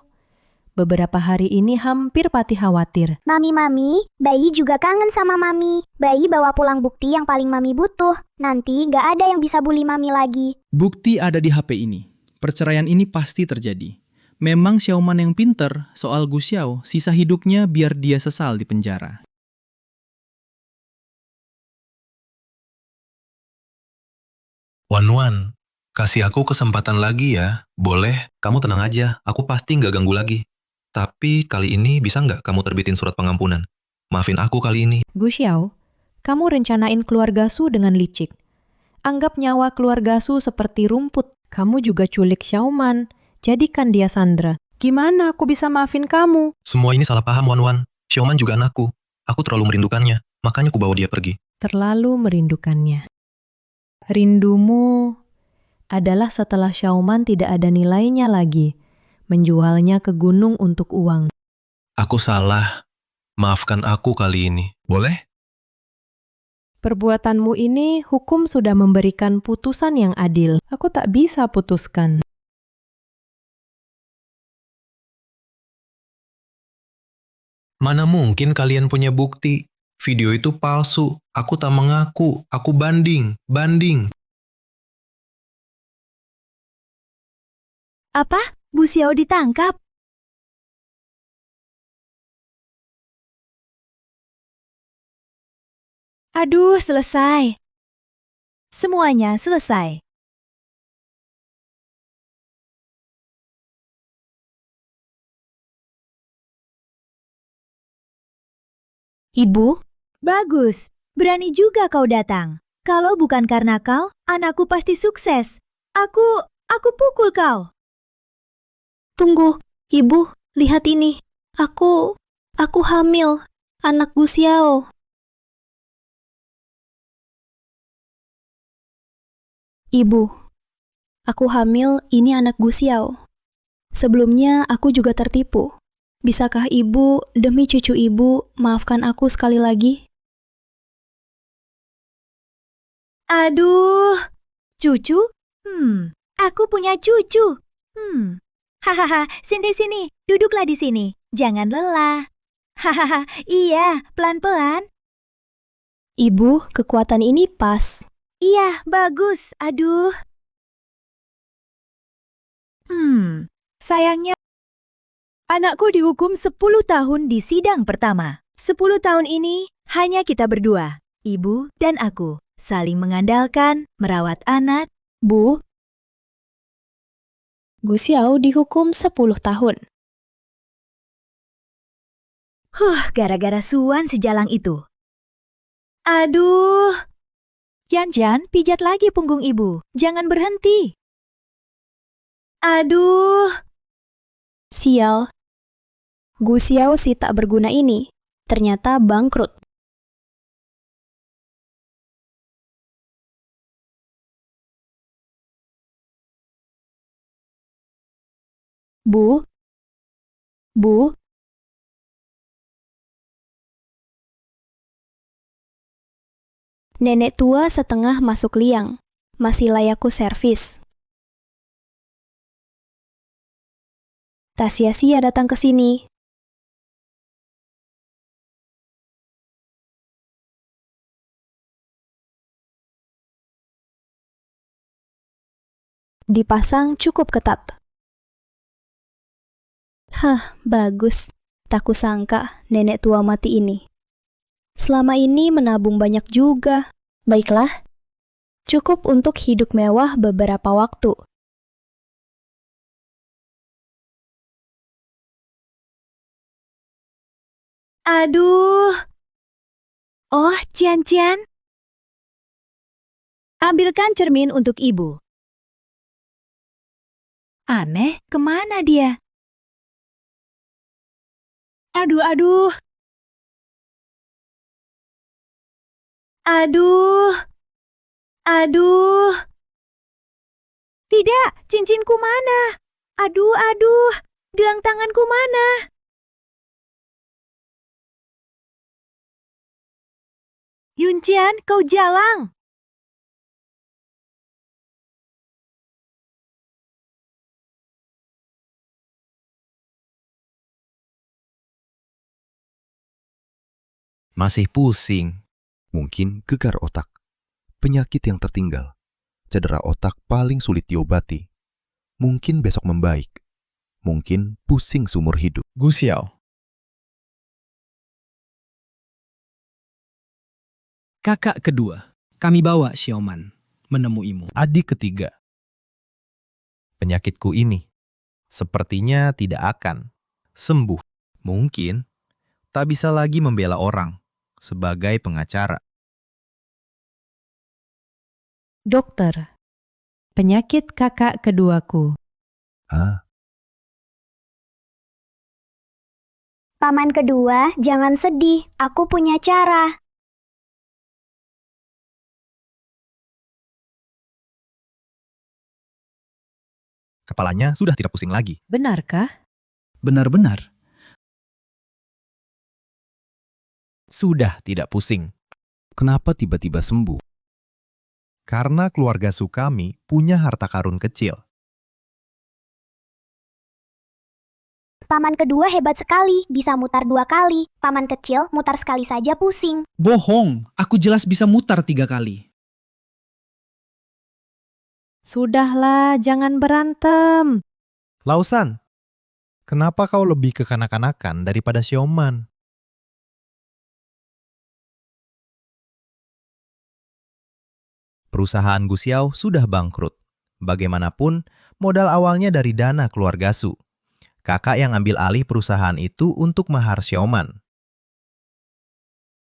Beberapa hari ini hampir Pati khawatir. Mami, bayi juga kangen sama Mami. Bayi bawa pulang bukti yang paling Mami butuh. Nanti gak ada yang bisa bully Mami lagi. Bukti ada di HP ini. Perceraian ini pasti terjadi. Memang Xiaoman yang pinter soal Gu Xiao, sisa hidupnya biar dia sesal di penjara. Wan, kasih aku kesempatan lagi ya. Boleh, kamu tenang aja. Aku pasti nggak ganggu lagi. Tapi kali ini bisa nggak kamu terbitin surat pengampunan? Maafin aku kali ini. Gu Xiao, kamu rencanain keluarga Su dengan licik. Anggap nyawa keluarga Su seperti rumput. Kamu juga culik Xiaoman. Jadikan dia Sandra. Gimana aku bisa maafin kamu? Semua ini salah paham, Wan. Xiaoman juga anakku. Aku terlalu merindukannya. Makanya aku bawa dia pergi. Terlalu merindukannya. Rindumu adalah setelah Xiaoman tidak ada nilainya lagi. menjualnya ke gunung untuk uang. Aku salah. Maafkan aku kali ini. Boleh? Perbuatanmu ini hukum sudah memberikan putusan yang adil. Aku tak bisa putuskan. Mana mungkin kalian punya bukti? Video itu palsu. Aku tak mengaku. Aku banding. Banding. Apa? Bu Xiao ditangkap? Aduh, selesai. Semuanya selesai. Ibu, Bagus, berani juga kau datang. Kalau bukan karena kau, anakku pasti sukses. Aku pukul kau. tunggu. Ibu, lihat ini. Aku hamil. Anak Gu Xiao. Ibu, aku hamil, ini anak Gu Xiao. Sebelumnya aku juga tertipu. Bisakah ibu, demi cucu ibu, maafkan aku sekali lagi? Aduh, cucu? Aku punya cucu. Hahaha, sini, duduklah di sini. Jangan lelah. Hahaha, iya, pelan-pelan. Ibu, kekuatan ini pas. Iya, bagus. Aduh. Sayangnya, anakku dihukum 10 tahun di sidang pertama. 10 tahun ini hanya kita berdua, ibu dan aku, saling mengandalkan, merawat anak. Bu, Gu Xiao dihukum 10 tahun. Gara-gara Suan sejalang itu. Aduh. Jan, pijat lagi punggung ibu. Jangan berhenti. Aduh. Sial. Gu Xiao si tak berguna ini ternyata bangkrut. Bu. Nenek tua setengah masuk liang. Masih layakku servis. Tak sia-sia datang ke sini. Dipasang cukup ketat. Bagus. Tak kusangka nenek tua mati ini. Selama ini menabung banyak juga. Baiklah. Cukup untuk hidup mewah beberapa waktu. Aduh. Oh, Cian. Ambilkan cermin untuk ibu. Aneh, kemana dia? Aduh. Tidak, cincinku mana? Aduh. Gelang tanganku mana? Yuncian, kau jalang. Masih pusing. Mungkin gegar otak. Penyakit yang tertinggal. Cedera otak paling sulit diobati. Mungkin besok membaik. Mungkin pusing seumur hidup. Gu Xiao. Kakak kedua, kami bawa Xiaoman menemuimu. Adik ketiga. Penyakitku ini sepertinya tidak akan sembuh. Mungkin tak bisa lagi membela orang sebagai pengacara. Dokter, penyakit kakak keduaku. Paman kedua, jangan sedih. Aku punya cara. kepalanya sudah tidak pusing lagi. Benarkah? Benar-benar. Sudah tidak pusing. Kenapa tiba-tiba sembuh? Karena keluarga Su kami punya harta karun kecil. Paman kedua hebat sekali, bisa mutar 2 kali. Paman kecil mutar sekali saja pusing. Bohong, aku jelas bisa mutar 3 kali. Sudahlah, jangan berantem. Lausan, kenapa kau lebih kekanak-kanakan daripada Xiaoman? Perusahaan Gu Xiao sudah bangkrut. Bagaimanapun, modal awalnya dari dana keluarga Su. Kakak yang ambil alih perusahaan itu untuk mahar Xiaoman.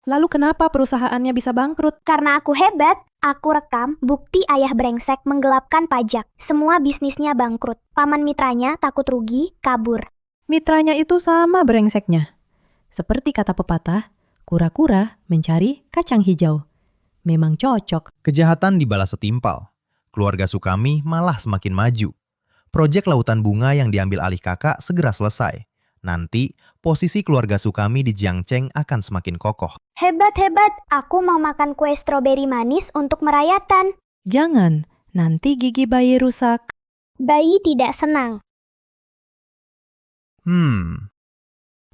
Lalu kenapa perusahaannya bisa bangkrut? Karena aku hebat, aku rekam bukti ayah brengsek menggelapkan pajak. Semua bisnisnya bangkrut. Paman mitranya takut rugi, kabur. Mitranya itu sama brengseknya. Seperti kata pepatah, kura-kura mencari kacang hijau. Memang cocok. Kejahatan dibalas setimpal. Keluarga Su kami malah semakin maju. Proyek lautan bunga yang diambil alih kakak segera selesai. Nanti, posisi keluarga Su kami di Jiangcheng akan semakin kokoh. Hebat-hebat, aku mau makan kue stroberi manis untuk merayakan. Jangan, nanti gigi bayi rusak. Bayi tidak senang.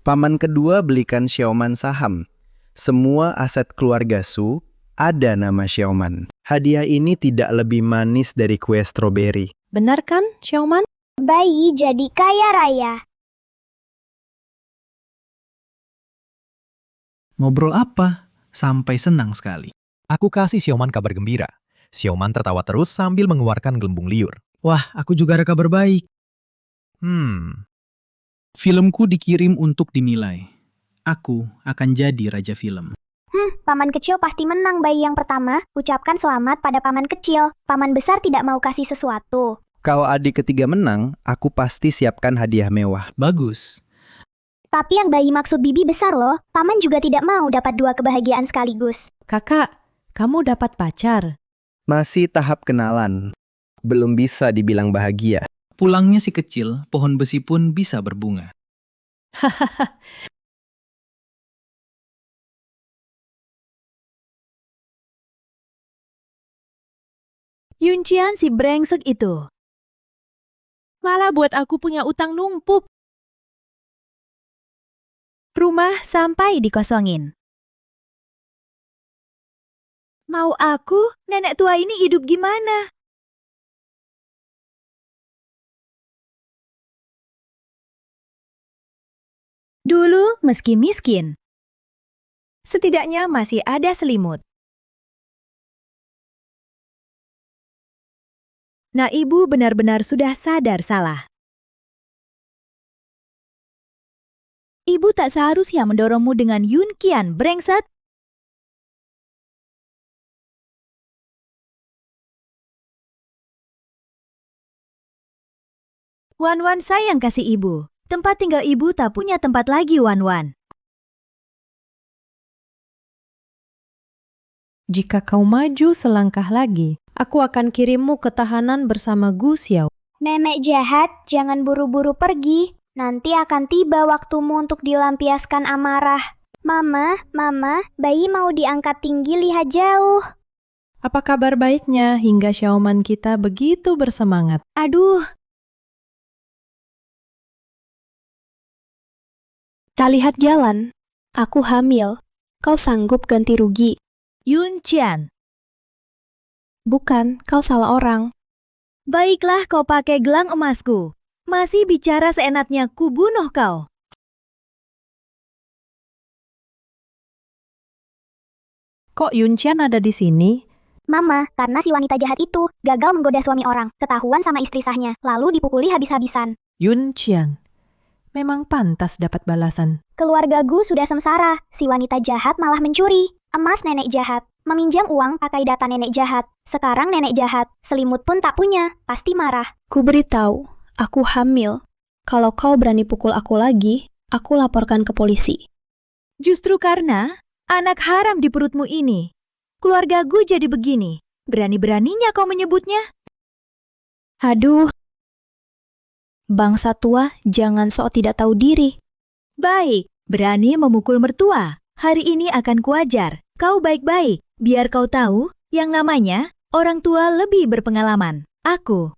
Paman kedua belikan Xiaoman saham. Semua aset keluarga Su ada nama Xiaoman. Hadiah ini tidak lebih manis dari kue stroberi. Benar kan, Xiaoman? Bayi jadi kaya raya. Ngobrol apa? Sampai senang sekali. Aku kasih Xiaoman kabar gembira. Xiaoman tertawa terus sambil mengeluarkan gelembung liur. Wah, aku juga ada kabar baik. Filmku dikirim untuk dinilai. Aku akan jadi raja film. Paman kecil pasti menang bayi yang pertama. Ucapkan selamat pada paman kecil. Paman besar tidak mau kasih sesuatu. Kalau adik ketiga menang, aku pasti siapkan hadiah mewah. Bagus. Tapi yang bayi maksud bibi besar loh. Paman juga tidak mau dapat 2 kebahagiaan sekaligus. Kakak, kamu dapat pacar. Masih tahap kenalan. Belum bisa dibilang bahagia. Pulangnya si kecil, pohon besi pun bisa berbunga. Yuncian si brengsek itu. Malah buat aku punya utang numpuk. Rumah sampai dikosongin. Mau aku, nenek tua ini hidup gimana? Dulu meski miskin, setidaknya masih ada selimut. Nah, ibu benar-benar sudah sadar salah. Ibu tak seharusnya mendorongmu dengan Yun Qian, brengsek. Wan-Wan sayang kasih ibu. Tempat tinggal ibu tak punya tempat lagi, Wan-Wan. Jika kau maju selangkah lagi, aku akan kirimmu ke tahanan bersama Gu Xiao. Nenek jahat, jangan buru-buru pergi. Nanti akan tiba waktumu untuk dilampiaskan amarah. Mama, bayi mau diangkat tinggi lihat jauh. Apa kabar baiknya hingga Xiaoman kita begitu bersemangat? Aduh. Tak lihat jalan. Aku hamil. Kau sanggup ganti rugi? Yun Qian. Bukan, kau salah orang. Baiklah kau pakai gelang emasku. Masih bicara seenaknya ku bunuh kau. Kok Yuncian ada di sini? Mama, karena si wanita jahat itu gagal menggoda suami orang, ketahuan sama istri sahnya, lalu dipukuli habis-habisan. Yuncian. Memang pantas dapat balasan. Keluarga Gu sudah sengsara, si wanita jahat malah mencuri. Emas nenek jahat, meminjam uang pakai data nenek jahat. Sekarang nenek jahat, selimut pun tak punya, pasti marah. Ku beritahu, aku hamil. Kalau kau berani pukul aku lagi, aku laporkan ke polisi. Justru karena anak haram di perutmu ini, keluarga Gu jadi begini. Berani-beraninya kau menyebutnya? Aduh, Bangsa tua, jangan sok tidak tahu diri. Baik, berani memukul mertua. Hari ini akan kuajar. Kau baik-baik, biar kau tahu yang namanya orang tua lebih berpengalaman. Aku.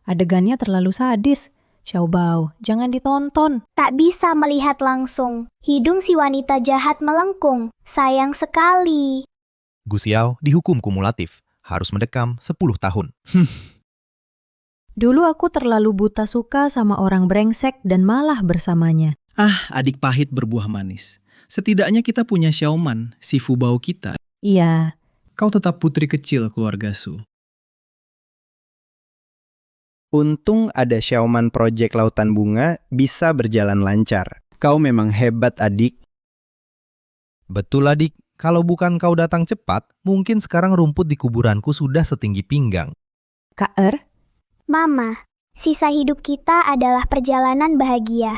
Adegannya terlalu sadis. Xiaobao, jangan ditonton. Tak bisa melihat langsung. Hidung si wanita jahat melengkung. Sayang sekali. Gu Xiao dihukum kumulatif, harus mendekam 10 tahun. Dulu aku terlalu buta suka sama orang brengsek dan malah bersamanya. Ah, adik pahit berbuah manis. Setidaknya kita punya Xiaoman, si Fubao kita. Iya, Kau tetap putri kecil keluarga Su. Untung ada Xiaoman Project Lautan Bunga bisa berjalan lancar. Kau memang hebat, adik. Betul adik, kalau bukan kau datang cepat, mungkin sekarang rumput di kuburanku sudah setinggi pinggang. Kak Er, Mama, sisa hidup kita adalah perjalanan bahagia.